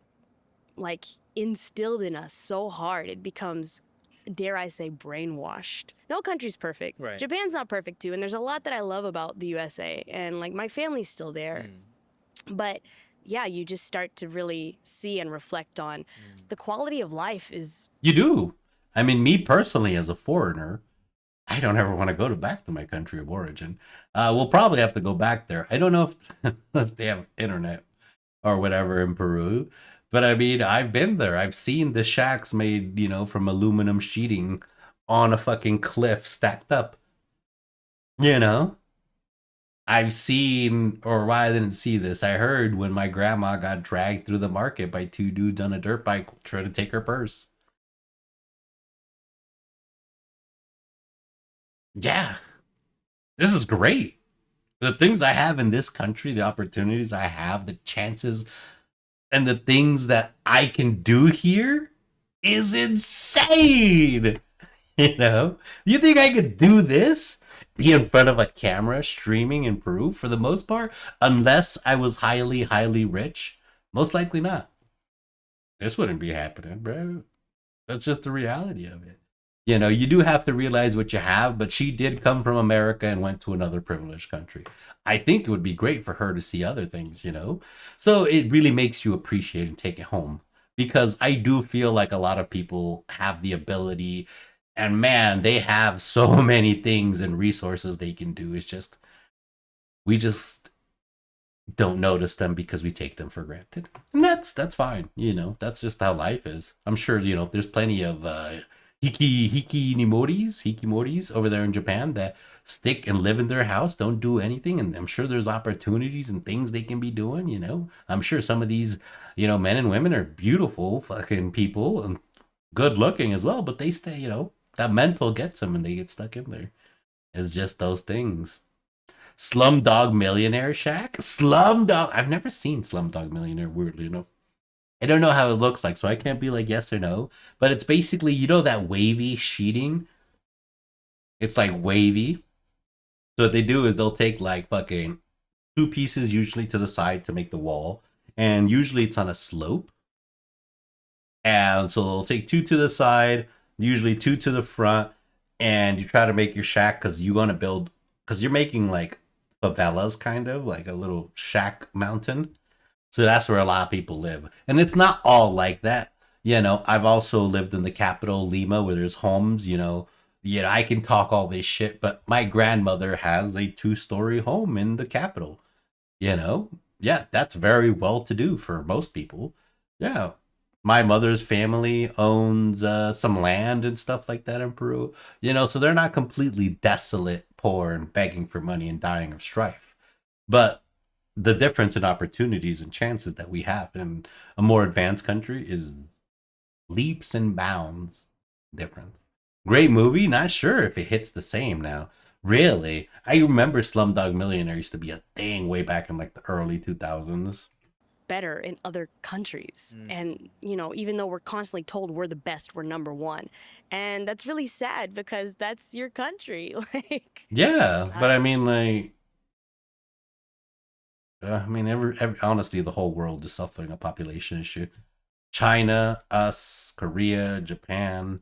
[SPEAKER 5] like instilled in us so hard. It becomes, dare I say, brainwashed. No country's perfect.
[SPEAKER 7] Right.
[SPEAKER 5] Japan's not perfect too, and there's a lot that I love about the USA, and like my family's still there. But yeah, you just start to really see and reflect on the quality of life is.
[SPEAKER 1] you do. I mean, me personally, as a foreigner, I don't ever want to go back to my country of origin. We'll probably have to go back there. I don't know if they have internet or whatever in Peru, but I mean, I've been there. I've seen the shacks made, you know, from aluminum sheeting on a fucking cliff stacked up. You know? I've seen, or why I didn't see this, I heard when my grandma got dragged through the market by two dudes on a dirt bike trying to take her purse. Yeah, this is great. The things I have in this country, the opportunities I have, the chances, and the things that I can do here is insane. You know, you think I could do this? Be in front of a camera streaming in Peru for the most part, unless I was highly, highly rich? Most likely not. This wouldn't be happening, bro. That's just the reality of it. You know, you do have to realize what you have, but she did come from America and went to another privileged country. I think it would be great for her to see other things, you know? So it really makes you appreciate and take it home. Because I do feel like a lot of people have the ability, and man, they have so many things and resources they can do. It's just, we just don't notice them because we take them for granted. And that's fine, you know? That's just how life is. I'm sure, you know, there's plenty of hikimoris over there in Japan that stick and live in their house, don't do anything, and I'm sure there's opportunities and things they can be doing, you know. I'm sure some of these, you know, men and women are beautiful fucking people and good looking as well, but they stay, you know, that mental gets them and they get stuck in there. It's just those things. Slumdog Millionaire Shack? Slumdog, I've never seen Slumdog Millionaire, weirdly enough. I don't know how it looks like, so I can't be like yes or no. But it's basically, you know, that wavy sheeting? It's like wavy. So what they do is they'll take like fucking two pieces usually to the side to make the wall. And usually it's on a slope. And so they'll take two to the side, usually two to the front. and you try to make your shack because you want to build, because you're making like favelas, kind of like a little shack mountain. So that's where a lot of people live. And it's not all like that. I've also lived in the capital, Lima, where there's homes, I can talk all this shit, but my grandmother has a 2-story home in the capital. Yeah, that's very well to do for most people. Yeah. My mother's family owns some land and stuff like that in Peru. So they're not completely desolate, poor, and begging for money and dying of strife. But the difference in opportunities and chances that we have in a more advanced country is leaps and bounds different. Great movie, not sure if it hits the same now. Really, I remember Slumdog Millionaire used to be a thing way back in like the early 2000s.
[SPEAKER 5] Better in other countries. And, even though we're constantly told we're the best, we're number one. And that's really sad because that's your country.
[SPEAKER 1] Yeah, but I mean, like, every honestly, the whole world is suffering a population issue. China, us, Korea, Japan.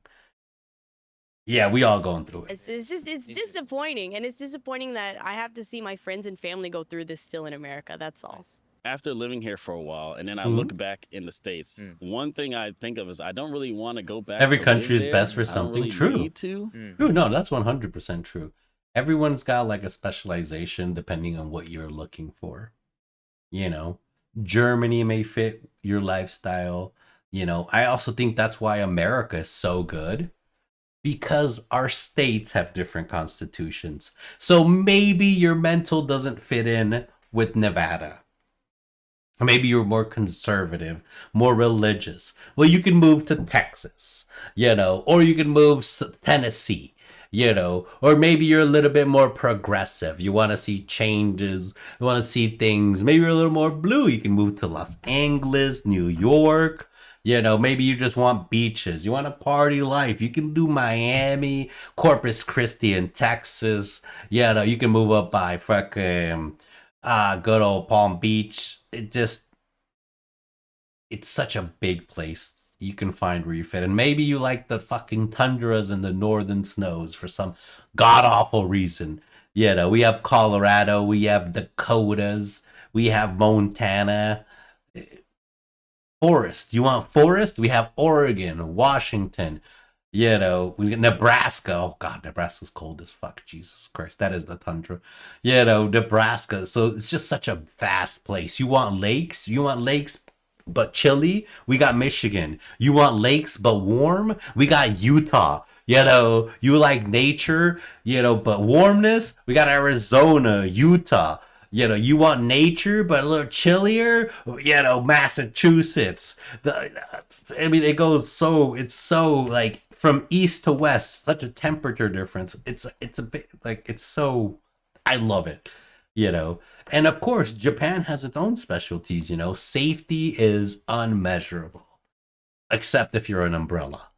[SPEAKER 1] Yeah, we all going through it.
[SPEAKER 5] It's disappointing. And it's disappointing that I have to see my friends and family go through this still in America. That's all.
[SPEAKER 8] After living here for a while, and then I look back in the States, one thing I think of is I don't really want to go back.
[SPEAKER 1] Every
[SPEAKER 8] to
[SPEAKER 1] country
[SPEAKER 8] live
[SPEAKER 1] is
[SPEAKER 8] there.
[SPEAKER 1] best for
[SPEAKER 8] I don't
[SPEAKER 1] something.
[SPEAKER 8] really
[SPEAKER 1] True.
[SPEAKER 8] need to.
[SPEAKER 1] True. No, that's 100% true. Everyone's got like a specialization depending on what you're looking for. Germany may fit your lifestyle. I also think that's why America is so good, because our states have different constitutions. So maybe your mental doesn't fit in with Nevada. Or maybe you're more conservative, more religious. Well, you can move to Texas, or you can move to Tennessee, or maybe you're a little bit more progressive. You want to see changes, you want to see things. Maybe you're a little more blue. You can move to Los Angeles, New York. Maybe you just want beaches. You want a party life. You can do Miami, Corpus Christi in Texas. You can move up by fucking good old Palm Beach. It's such a big place. You can find where you fit. And maybe you like the fucking tundras and the northern snows for some god awful reason. We have Colorado, we have Dakotas, we have Montana. Forest. You want forest? We have Oregon, Washington, we got Nebraska. Oh God, Nebraska's cold as fuck. Jesus Christ, that is the tundra. Nebraska. So it's just such a vast place. You want lakes? But chilly? We got Michigan. You want lakes but warm? We got Utah. You like nature, but warmness? We got Arizona, Utah. You want nature but a little chillier? Massachusetts. It goes so, it's so like from east to west, such a temperature difference. It's a bit like, it's so, I love it. And of course, Japan has its own specialties. Safety is unmeasurable, except if you're an umbrella.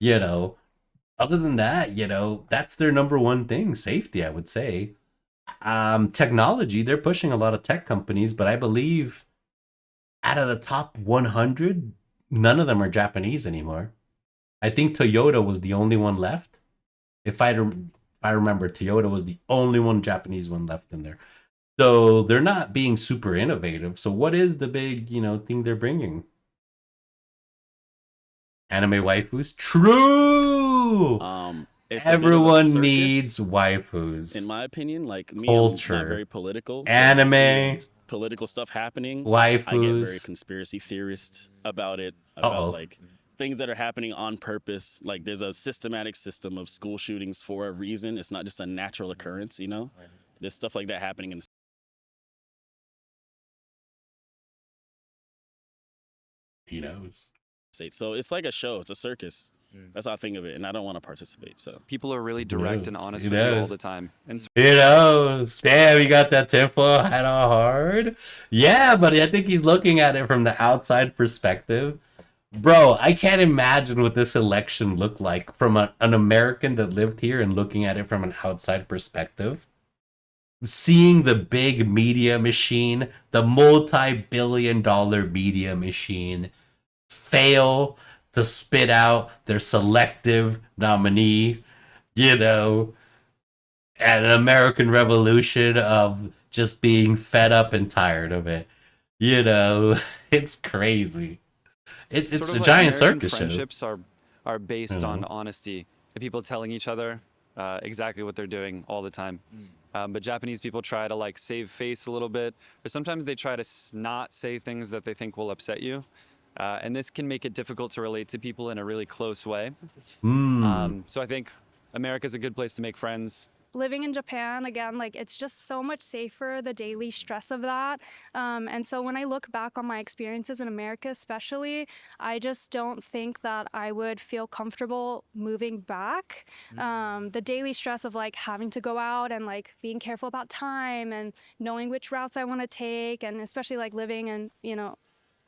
[SPEAKER 1] Other than that, that's their number one thing, safety, I would say. Technology, they're pushing a lot of tech companies, but I believe out of the top 100, none of them are Japanese anymore. I think Toyota was the only one left. If I remember, Toyota was the only one Japanese one left in there. So they're not being super innovative. So what is the big, thing they're bringing? Anime waifus? True! Everyone needs waifus.
[SPEAKER 8] In my opinion, like me,
[SPEAKER 1] culture,
[SPEAKER 8] I'm not very political. So
[SPEAKER 1] anime,
[SPEAKER 8] political stuff happening.
[SPEAKER 1] Waifus.
[SPEAKER 8] I get very conspiracy theorist about it. About like things that are happening on purpose. Like there's a systematic system of school shootings for a reason. It's not just a natural occurrence. There's stuff like that happening in the States. So it's like a show. It's a circus. That's how I think of it, and I don't want to participate. So
[SPEAKER 9] people are really direct and honest with you all the time. And
[SPEAKER 1] damn, you got that tinfoil hat all hard. Yeah, but I think he's looking at it from the outside perspective. Bro, I can't imagine what this election looked like from an American that lived here and looking at it from an outside perspective. Seeing the big media machine, the multi-billion-dollar media machine, fail to spit out their selective nominee, you know, an American Revolution of just being fed up and tired of it. You know, it's crazy. It's
[SPEAKER 9] Sort
[SPEAKER 1] a
[SPEAKER 9] of like
[SPEAKER 1] giant
[SPEAKER 9] American
[SPEAKER 1] circus show.
[SPEAKER 9] friendships are based
[SPEAKER 1] You
[SPEAKER 9] on
[SPEAKER 1] know?
[SPEAKER 9] honesty and people telling each other exactly what they're doing all the time. But Japanese people try to like save face a little bit, or sometimes they try to not say things that they think will upset you. And this can make it difficult to relate to people in a really close way. So I think America's a good place to make friends.
[SPEAKER 3] Living in Japan, again, like it's just so much safer, the daily stress of that. And so when I look back on my experiences in America, especially, I just don't think that I would feel comfortable moving back. The daily stress of like having to go out and like being careful about time and knowing which routes I want to take, and especially like living in,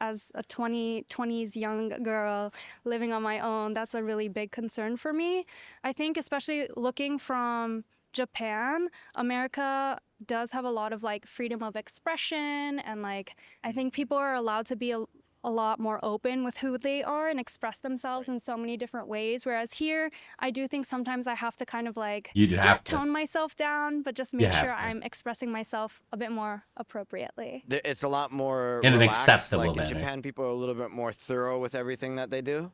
[SPEAKER 3] as a 20s young girl living on my own, that's a really big concern for me. I think especially looking from Japan, America does have a lot of like freedom of expression, and like I think people are allowed to be a lot more open with who they are and express themselves in so many different ways. Whereas here, I do think sometimes I have to kind of like
[SPEAKER 1] You'd have
[SPEAKER 3] not
[SPEAKER 1] to.
[SPEAKER 3] tone myself down, but just
[SPEAKER 1] You
[SPEAKER 3] make
[SPEAKER 1] have
[SPEAKER 3] sure
[SPEAKER 1] to.
[SPEAKER 3] I'm expressing myself a bit more appropriately.
[SPEAKER 2] It's a lot more
[SPEAKER 1] In an
[SPEAKER 2] relaxed.
[SPEAKER 1] acceptable
[SPEAKER 2] Like in
[SPEAKER 1] manner.
[SPEAKER 2] Japan, people are a little bit more thorough with everything that they do.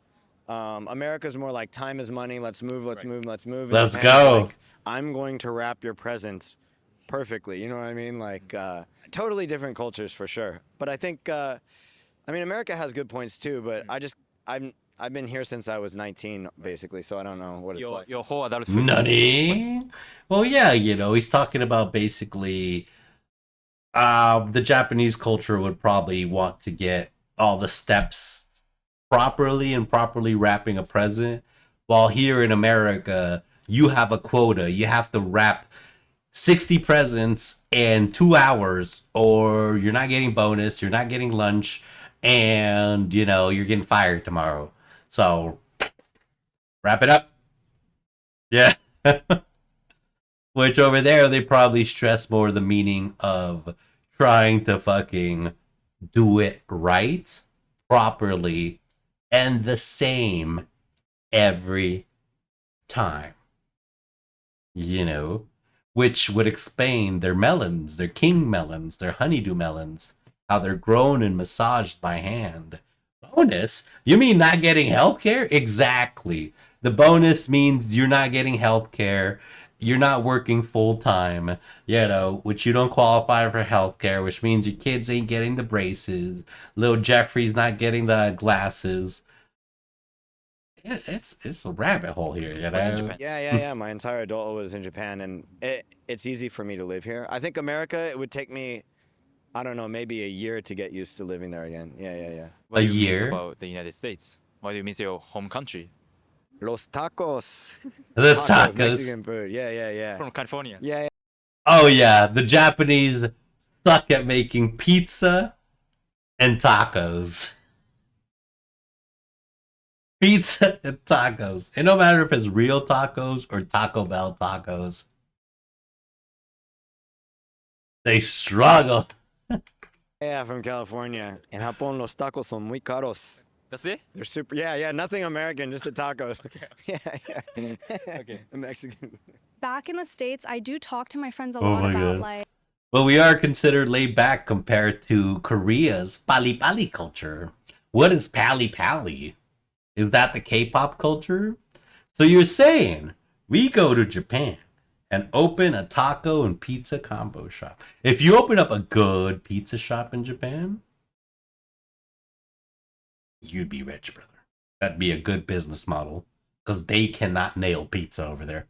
[SPEAKER 2] America's more like time is money. Let's move. Let's move. Let's move. And
[SPEAKER 1] Let's
[SPEAKER 2] Japan's
[SPEAKER 1] go.
[SPEAKER 2] like, I'm going to wrap your present perfectly. You know what I mean? Like totally different cultures for sure. But I think America has good points too. But I've been here since I was 19 basically, so I don't know what it's like.
[SPEAKER 7] Your whole adulthood.
[SPEAKER 1] Nani? Well, yeah, he's talking about basically the Japanese culture would probably want to get all the steps properly wrapping a present, while here in America, you have a quota. You have to wrap 60 presents in 2 hours, or you're not getting bonus, you're not getting lunch, and, you're getting fired tomorrow. So, wrap it up. Yeah. Which over there, they probably stress more the meaning of trying to fucking do it right, properly, and the same every time. Which would explain their melons, their king melons, their honeydew melons, how they're grown and massaged by hand. Bonus? You mean not getting healthcare? Exactly. The bonus means you're not getting healthcare. You're not working full time, which you don't qualify for healthcare, which means your kids ain't getting the braces. Little Jeffrey's not getting the glasses. It's a rabbit hole here,
[SPEAKER 7] What's in Japan?
[SPEAKER 2] Yeah. My entire adulthood was in Japan, and it's easy for me to live here. I think America, it would take me, I don't know, maybe a year to get used to living there again. Yeah.
[SPEAKER 7] What do
[SPEAKER 1] A
[SPEAKER 7] you miss
[SPEAKER 1] year?
[SPEAKER 7] about the United States? Why do you miss your home country?
[SPEAKER 2] Los tacos.
[SPEAKER 1] The tacos.
[SPEAKER 2] Mexican food. Yeah.
[SPEAKER 7] From California.
[SPEAKER 2] Yeah.
[SPEAKER 1] Oh yeah, the Japanese suck at making pizza and tacos. Pizza and tacos. And no matter if it's real tacos or Taco Bell tacos, they struggle.
[SPEAKER 2] Yeah, from California. In Japón, los tacos son muy caros.
[SPEAKER 7] That's it?
[SPEAKER 2] They're super. Yeah. Nothing American, just the tacos. Yeah. Okay. Mexican.
[SPEAKER 3] Back in the States, I do talk to my friends a
[SPEAKER 1] Oh
[SPEAKER 3] lot
[SPEAKER 1] my
[SPEAKER 3] about
[SPEAKER 1] God.
[SPEAKER 3] like
[SPEAKER 1] But we are considered laid back compared to Korea's pali pali culture. What is pali pali? Is that the K-pop culture? So you're saying we go to Japan and open a taco and pizza combo shop. If you open up a good pizza shop in Japan, you'd be rich, brother. That'd be a good business model, because they cannot nail pizza over there.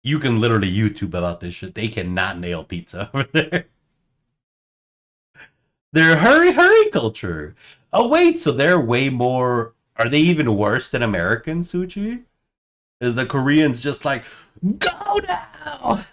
[SPEAKER 1] You can literally YouTube about this shit. They cannot nail pizza over there. They're hurry culture. Oh wait, so they're way more. Are they even worse than Americans, Suchi? Is the Koreans just like, go now?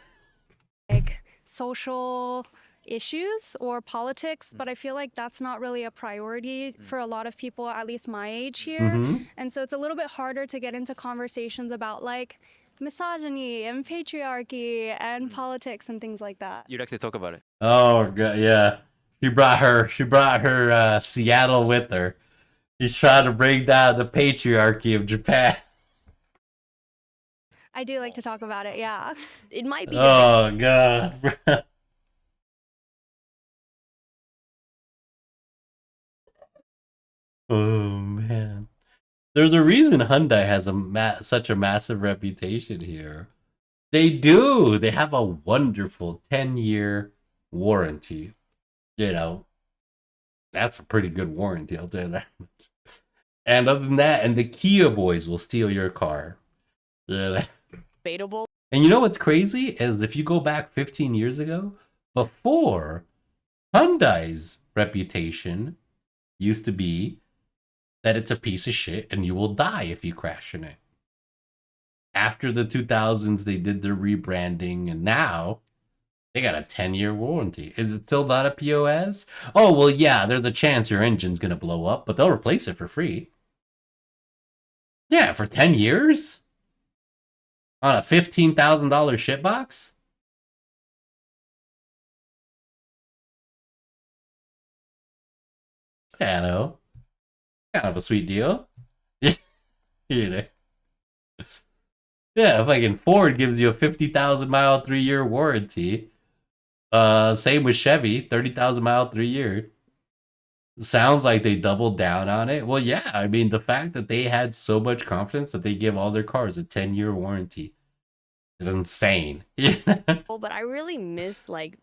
[SPEAKER 3] social issues or politics, but I feel like that's not really a priority for a lot of people, at least my age here.
[SPEAKER 1] Mhm.
[SPEAKER 3] And so it's a little bit harder to get into conversations about like misogyny and patriarchy and politics and things like that.
[SPEAKER 7] You like to talk about it.
[SPEAKER 1] Oh god, yeah. She brought her Seattle with her. She's trying to bring down the patriarchy of Japan.
[SPEAKER 3] I do like to talk about it, yeah.
[SPEAKER 5] It might be
[SPEAKER 1] Oh god. Oh man. There's a reason Hyundai has such a massive reputation here. They do. They have a wonderful 10-year warranty. You know, that's a pretty good warranty, I'll tell you that. And other than that, and the Kia boys will steal your car. Yeah.
[SPEAKER 5] debatable.
[SPEAKER 1] And you know what's crazy is if you go back 15 years ago, before Hyundai's reputation used to be that it's a piece of shit and you will die if you crash in it. After the 2000s, they did their rebranding, and now they got a 10-year warranty. Is it still not a POS? Oh, well, yeah, there's a chance your engine's going to blow up, but they'll replace it for free. Yeah, for 10 years? On a $15,000 shitbox? Yeah, I know. Kind of a sweet deal. You know. Yeah, fucking Ford gives you a 50,000 mile 3-year warranty. Same with Chevy, 30,000 mile 3-year. Sounds like they doubled down on it. Well, yeah, I mean, the fact that they had so much confidence that they give all their cars a 10-year warranty is insane.
[SPEAKER 5] But I really miss like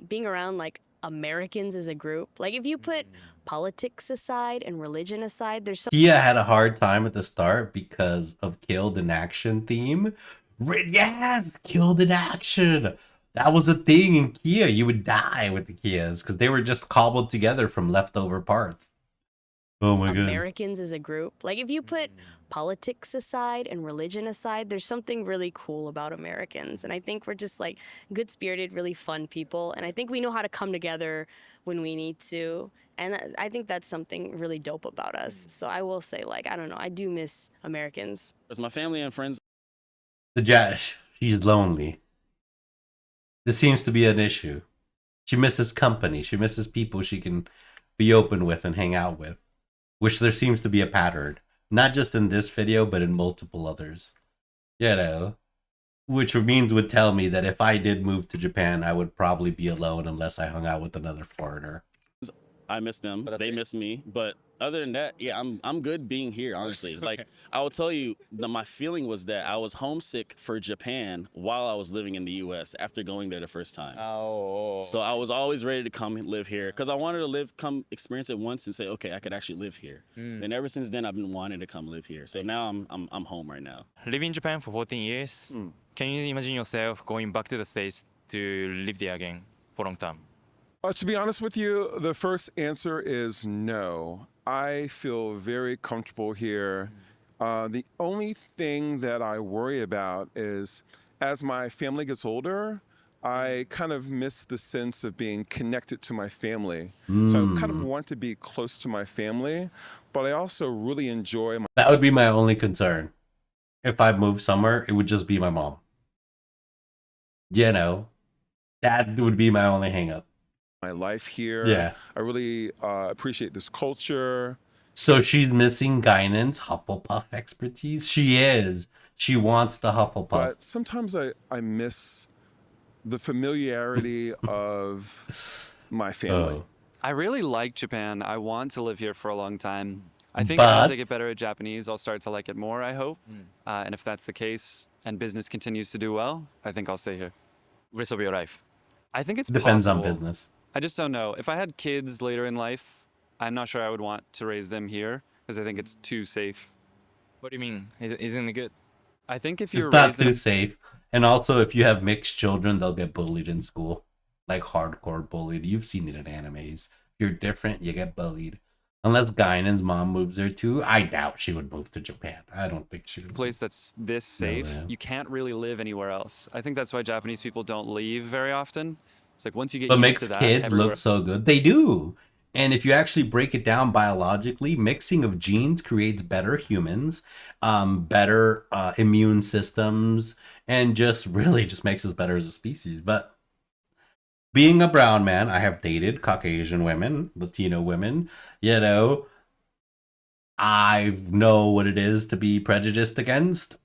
[SPEAKER 5] being around like Americans as a group. Like if you put politics aside and religion aside, there's so
[SPEAKER 1] Kia had a hard time at the start because of Killed in Action theme. Yes, Killed in Action. That was a thing in Kia. You would die with the Kias because they were just cobbled together from leftover parts. Oh my god.
[SPEAKER 5] Americans as a group. Like if you put politics aside and religion aside, there's something really cool about Americans. And I think we're just like good-spirited, really fun people. And I think we know how to come together when we need to. And I think that's something really dope about us. So I will say, like, I don't know, I do miss Americans.
[SPEAKER 8] Because my family and friends.
[SPEAKER 1] The Josh, she's lonely. This seems to be an issue. She misses company. She misses people she can be open with and hang out with. Which there seems to be a pattern. Not just in this video, but in multiple others. You know. Which means would tell me that if I did move to Japan, I would probably be alone unless I hung out with another foreigner.
[SPEAKER 8] I miss them. They miss me. But other than that, yeah, I'm good being here, honestly. Like, I will tell you, my feeling was that I was homesick for Japan while I was living in the U.S. after going there the first time.
[SPEAKER 9] Oh.
[SPEAKER 8] So I was always ready to come live here because I wanted to come experience it once and say, okay, I could actually live here. And ever since then, I've been wanting to come live here. So now I'm home right now.
[SPEAKER 7] Living in Japan for 14 years. Can you imagine yourself going back to the States to live there again for a long time?
[SPEAKER 4] To be honest with you, the first answer is no. I feel very comfortable here. The only thing that I worry about is as my family gets older, I kind of miss the sense of being connected to my family. So I kind of want to be close to my family, but I also really enjoy my...
[SPEAKER 1] That would be my only concern. If I moved somewhere, it would just be my mom. You know, that would be my only hang up.
[SPEAKER 4] my life here.
[SPEAKER 1] Yeah.
[SPEAKER 4] I really appreciate this culture.
[SPEAKER 1] So she's missing Gainun's Hufflepuff expertise. She is. She wants the Hufflepuff.
[SPEAKER 4] But sometimes I miss the familiarity of my family.
[SPEAKER 1] Oh.
[SPEAKER 9] I really like Japan. I want to live here for a long time. I think
[SPEAKER 1] But-
[SPEAKER 9] as I get better at Japanese, I'll start to like it more, I hope. And if that's the case and business continues to do well, I think I'll stay here.
[SPEAKER 7] Rest of your life.
[SPEAKER 9] I think it's
[SPEAKER 1] Depends on
[SPEAKER 9] possible.
[SPEAKER 1] business.
[SPEAKER 9] I just don't know. If I had kids later in life, I'm not sure I would want to raise them here because I think it's too safe.
[SPEAKER 7] What do you mean? Isn't it good?
[SPEAKER 9] I think if you're
[SPEAKER 1] It's not
[SPEAKER 9] raising
[SPEAKER 1] too safe. And also, if you have mixed children, they'll get bullied in school. Like hardcore bullied. You've seen it in animes. If you're different, you get bullied. Unless Gainun's mom moves there too, I doubt she would move to Japan. I don't think she would.
[SPEAKER 9] a place that's this safe,
[SPEAKER 1] yeah.
[SPEAKER 9] you can't really live anywhere else. I think that's why Japanese people don't leave very often. It's like once you get
[SPEAKER 1] But
[SPEAKER 9] used to
[SPEAKER 1] mixed
[SPEAKER 9] that,
[SPEAKER 1] kids
[SPEAKER 9] everywhere-
[SPEAKER 1] look so good. They do. And if you actually break it down biologically, mixing of genes creates better humans, better immune systems, and just really just makes us better as a species. But being a brown man, I have dated Caucasian women, Latino women, you know, I know what it is to be prejudiced against.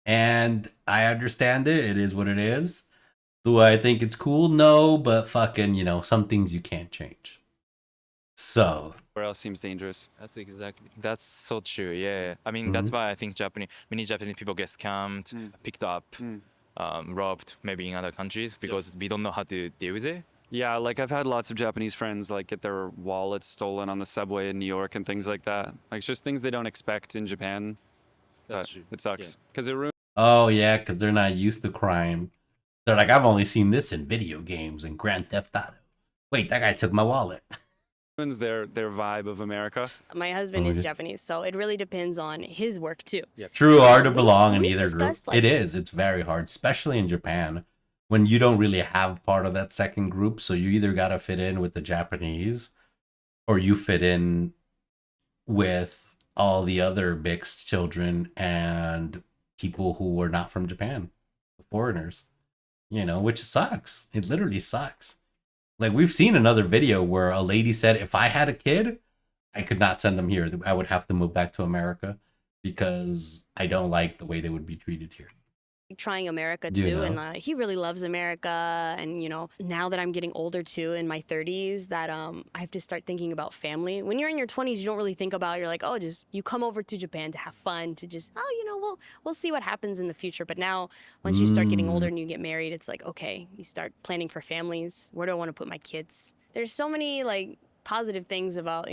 [SPEAKER 1] And I understand it. It is what it is. Do I think it's cool? No, but fucking, some things you can't change. So,
[SPEAKER 9] Where else seems dangerous?
[SPEAKER 7] That's so true. Yeah. I mean, that's why I think many Japanese people get scammed, picked up, robbed, maybe in other countries because we don't know how to deal with it.
[SPEAKER 9] Yeah, like I've had lots of Japanese friends like get their wallets stolen on the subway in New York and things like that. Like it's just things they don't expect in Japan.
[SPEAKER 7] That's
[SPEAKER 9] But
[SPEAKER 7] true.
[SPEAKER 9] it sucks because it ruins
[SPEAKER 1] oh yeah, because they're not used to crime. They're like, I've only seen this in video games and Grand Theft Auto. Wait, that guy took my wallet.
[SPEAKER 9] their vibe of America.
[SPEAKER 5] My husband
[SPEAKER 1] Oh,
[SPEAKER 5] is
[SPEAKER 1] yeah.
[SPEAKER 5] Japanese, so it really depends on his work too.
[SPEAKER 1] True hard to
[SPEAKER 5] We-
[SPEAKER 1] belong in
[SPEAKER 5] we
[SPEAKER 1] either group.
[SPEAKER 5] discussed, like-
[SPEAKER 1] It is. It's very hard, especially in Japan, when you don't really have part of that second group. So you either got to fit in with the Japanese or you fit in with all the other mixed children and people who are not from Japan, foreigners, which sucks. It literally sucks. Like we've seen another video where a lady said, if I had a kid, I could not send them here. I would have to move back to America because I don't like the way they would be treated here.
[SPEAKER 5] Trying America
[SPEAKER 1] You
[SPEAKER 5] too,
[SPEAKER 1] know.
[SPEAKER 5] and he really loves America. And now that I'm getting older too, in my 30s, that I have to start thinking about family. When you're in your 20s, you don't really think about. You're like, oh, just you come over to Japan to have fun, to just we'll see what happens in the future. But now, once you start getting older and you get married, it's like, okay, you start planning for families. Where do I want to put my kids? There's so many like positive things about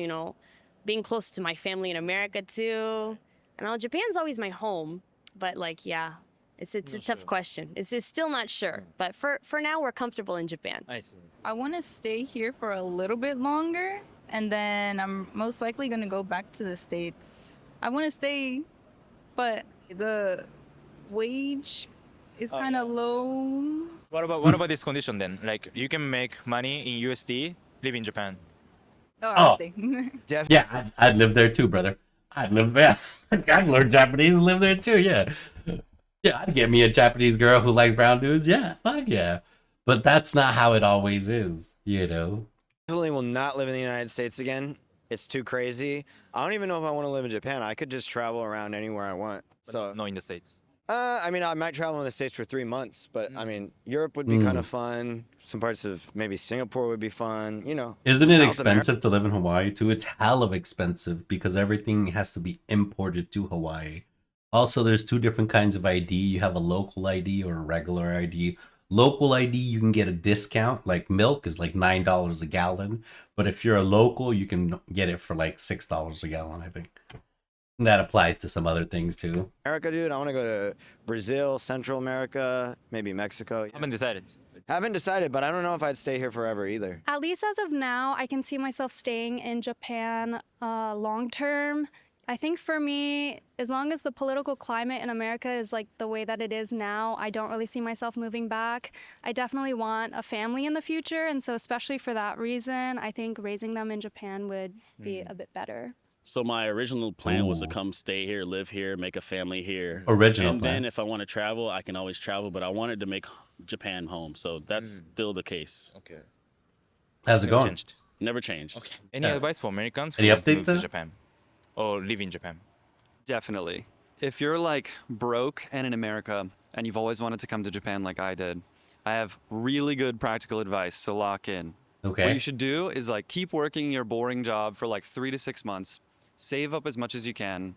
[SPEAKER 5] being close to my family in America too. And Japan's always my home, but like yeah. It's a tough question. It's still not sure, but for now we're comfortable in Japan.
[SPEAKER 7] I see.
[SPEAKER 6] I want to stay here for a little bit longer, and then I'm most likely going to go back to the States. I want to stay, but the wage is kind of low.
[SPEAKER 7] What about this condition then? Like you can make money in USD, live in Japan.
[SPEAKER 6] Oh, I'll
[SPEAKER 1] Oh.
[SPEAKER 6] stay.
[SPEAKER 1] Yeah, I'd live there too, brother. I'd live there. I'd learn Japanese and live there too, yeah. Yeah, I'd get me a Japanese girl who likes brown dudes. Yeah, fuck yeah. But that's not how it always is,
[SPEAKER 2] Definitely will not live in the United States again. It's too crazy. I don't even know if I want to live in Japan. I could just travel around anywhere I want. So,
[SPEAKER 7] No, in the States.
[SPEAKER 2] I mean, I might travel in the States for 3 months, but I mean, Europe would be kind of fun. Some parts of maybe Singapore would be fun.
[SPEAKER 1] Isn't it
[SPEAKER 2] South
[SPEAKER 1] expensive to live in Hawaii too? It's hell of expensive because everything has to be imported to Hawaii. Also, there's two different kinds of ID. You have a local ID or a regular ID. Local ID, you can get a discount. Like milk is like $9 a gallon. But if you're a local, you can get it for like $6 a gallon, I think. And that applies to some other things too.
[SPEAKER 2] America, dude. I want to go to Brazil, Central America, maybe Mexico.
[SPEAKER 7] Haven't decided.
[SPEAKER 2] Haven't decided, but I don't know if I'd stay here forever either.
[SPEAKER 3] At least as of now, I can see myself staying in Japan long term. I think for me, as long as the political climate in America is like the way that it is now, I don't really see myself moving back. I definitely want a family in the future. And so especially for that reason, I think raising them in Japan would be a bit better.
[SPEAKER 8] So my original plan was to
[SPEAKER 1] Ooh.
[SPEAKER 8] come stay here, live here, make a family here.
[SPEAKER 1] Original
[SPEAKER 8] and
[SPEAKER 1] plan.
[SPEAKER 8] then if I want to travel, I can always travel. But I wanted to make Japan home, so that's still the case.
[SPEAKER 7] Okay.
[SPEAKER 1] How's it going?
[SPEAKER 7] Changed.
[SPEAKER 8] Never changed.
[SPEAKER 7] Okay. Any advice for Americans who
[SPEAKER 1] Any
[SPEAKER 7] want to
[SPEAKER 1] updates
[SPEAKER 7] move to
[SPEAKER 1] there?
[SPEAKER 7] Japan or live in Japan?
[SPEAKER 9] Definitely. If you're like broke and in America and you've always wanted to come to Japan like I did, I have really good practical advice to lock in. What
[SPEAKER 1] Okay.
[SPEAKER 9] you should do is like keep working your boring job for like 3 to 6 months. Save up as much as you can.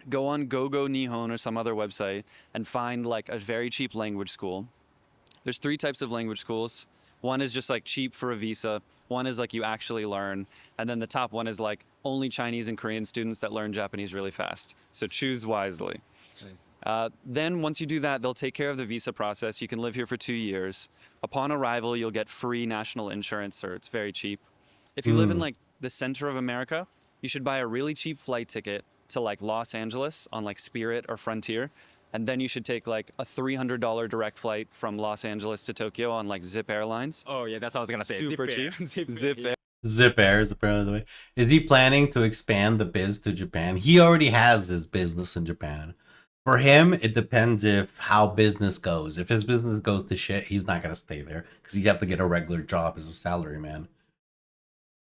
[SPEAKER 9] Go on GoGo Nihon or some other website and find like a very cheap language school. There's 3 types of language schools. One is just like cheap for a visa. One is like you actually learn. And then the top one is like only Chinese and Korean students that learn Japanese really fast. So choose wisely. Then once you do that, they'll take care of the visa process. You can live here for 2 years. Upon arrival, you'll get free national insurance, or it's very cheap. If you live in like the center of America, you should buy a really cheap flight ticket to like Los Angeles on like Spirit or Frontier. And then you should take like a $300 direct flight from Los Angeles to Tokyo on like Zip Airlines.
[SPEAKER 7] Oh yeah, that's what I was gonna say.
[SPEAKER 9] Super cheap. Zip Air.
[SPEAKER 1] Zip Air is apparently the way. Is he planning to expand the biz to Japan? He already has his business in Japan. For him, it depends if how business goes. If his business goes to shit, he's not gonna stay there because he'd have to get a regular job as a salary man.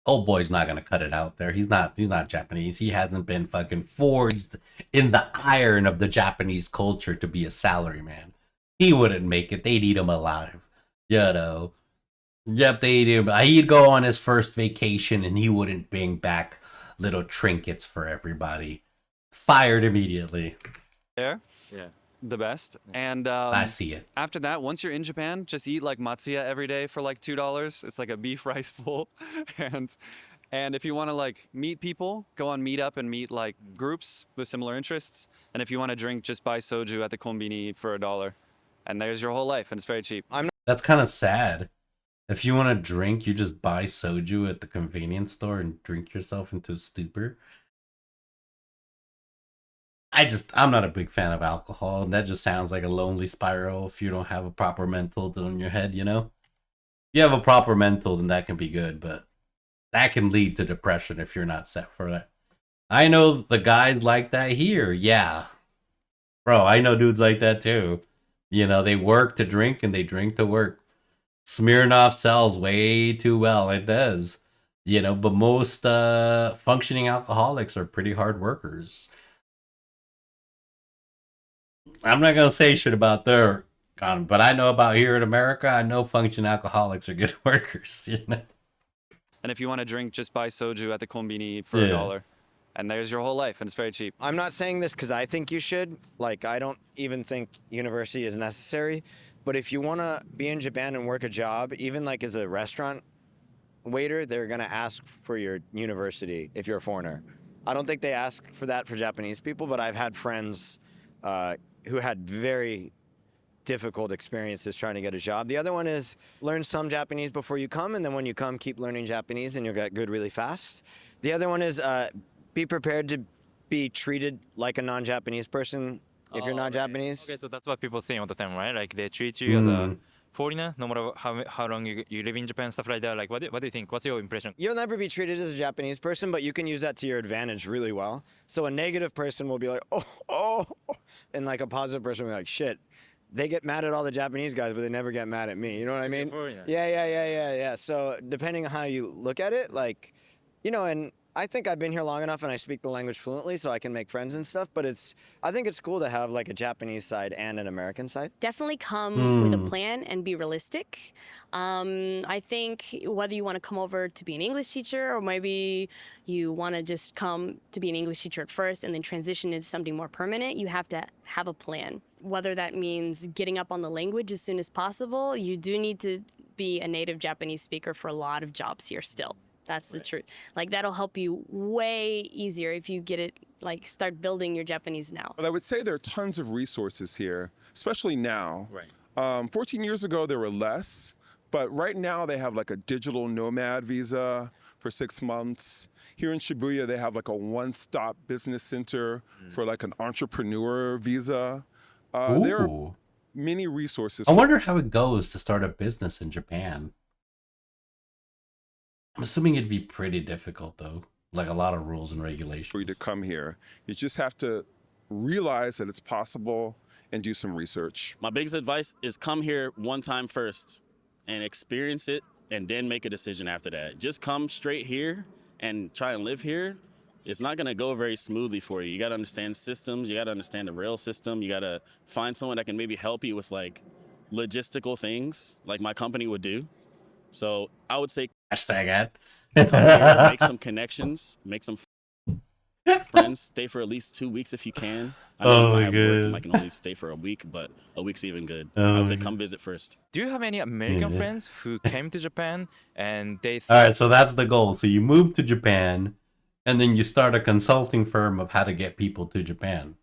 [SPEAKER 1] Old boy's not gonna cut it out there. He's not Japanese. He hasn't been fucking forged in the iron of the Japanese culture to be a salaryman. He wouldn't make it. They'd eat him alive. You know. Yep, they'd eat him. He'd go on his first vacation and he wouldn't bring back little trinkets for everybody. Fired immediately.
[SPEAKER 9] There,
[SPEAKER 7] Yeah.
[SPEAKER 9] the best. And
[SPEAKER 1] I see it.
[SPEAKER 9] after that, once you're in Japan, just eat like matsuya every day for like $2. It's like a beef rice bowl. And if you want to like meet people, go on Meetup and meet like groups with similar interests. And if you want to drink, just buy soju at the konbini for $1. And there's your whole life, and it's very cheap.
[SPEAKER 1] That's kind of sad. If you want to drink, you just buy soju at the convenience store and drink yourself into a stupor. I'm not a big fan of alcohol, and that just sounds like a lonely spiral if you don't have a proper mental in your head, you know? If you have a proper mental, then that can be good, but that can lead to depression if you're not set for that. I know the guys like that here, yeah. Bro, I know dudes like that too. You know, they work to drink and they drink to work. Smirnoff sells way too well, it does. You know, but most functioning alcoholics are pretty hard workers. I'm not gonna say shit about their but I know about here in America. I know functioning alcoholics are good workers. You know.
[SPEAKER 9] And if you want to drink, just buy soju at the konbini for $1. And there's your whole life, and it's very cheap.
[SPEAKER 2] I'm not saying this because I think you should. Like, I don't even think university is necessary. But if you want to be in Japan and work a job, even like as a restaurant waiter, they're going to ask for your university if you're a foreigner. I don't think they ask for that for Japanese people, but I've had friends who had very difficult experiences trying to get a job. The other one is learn some Japanese before you come, and then when you come, keep learning Japanese, and you'll get good really fast. The other one is be prepared to be treated like a non-Japanese person if you're not Japanese.
[SPEAKER 7] Okay, so that's what people say all the time, right? Like they treat you as a foreigner, no matter how long you live in Japan, stuff like that. Like, what do you think? What's your impression?
[SPEAKER 2] You'll never be treated as a Japanese person, but you can use that to your advantage really well. So a negative person will be like, oh, and like a positive person will be like, shit. They get mad at all the Japanese guys, but they never get mad at me. You know what I mean? Yeah. So depending on how you look at it, like, you know, and I think I've been here long enough and I speak the language fluently so I can make friends and stuff, but I think it's cool to have like a Japanese side and an American side.
[SPEAKER 5] Definitely come with a plan and be realistic. I think whether you want to come over to be an English teacher or maybe you want to just come to be an English teacher at first and then transition into something more permanent, you have to have a plan. Whether that means getting up on the language as soon as possible, you do need to be a native Japanese speaker for a lot of jobs here still. That's the truth. Like, that'll help you way easier if you get it, like, start building your Japanese now.
[SPEAKER 4] But I would say there are tons of resources here, especially now. Right. 14 years ago, there were less, but right now they have like a digital nomad visa for 6 months. Here in Shibuya, they have like a one-stop business center for like an entrepreneur visa. There are many resources.
[SPEAKER 1] I wonder how it goes to start a business in Japan. I'm assuming it'd be pretty difficult, though. Like a lot of rules and regulations.
[SPEAKER 4] For you to come here, you just have to realize that it's possible and do some research.
[SPEAKER 8] My biggest advice is come here one time first and experience it and then make a decision after that. Just come straight here and try and live here. It's not gonna go very smoothly for you. You gotta understand systems, you gotta understand the rail system, you gotta find someone that can maybe help you with like logistical things like my company would do. So I would say
[SPEAKER 1] Hashtag ad.
[SPEAKER 8] come here, make some connections, make some friends, stay for at least 2 weeks if you can. I know I have work and I can only stay for a week, but a week's even good. I would say come visit first.
[SPEAKER 7] Do you have any American friends who came to Japan and they
[SPEAKER 1] All right, so that's the goal. So you move to Japan, and then you start a consulting firm of how to get people to Japan.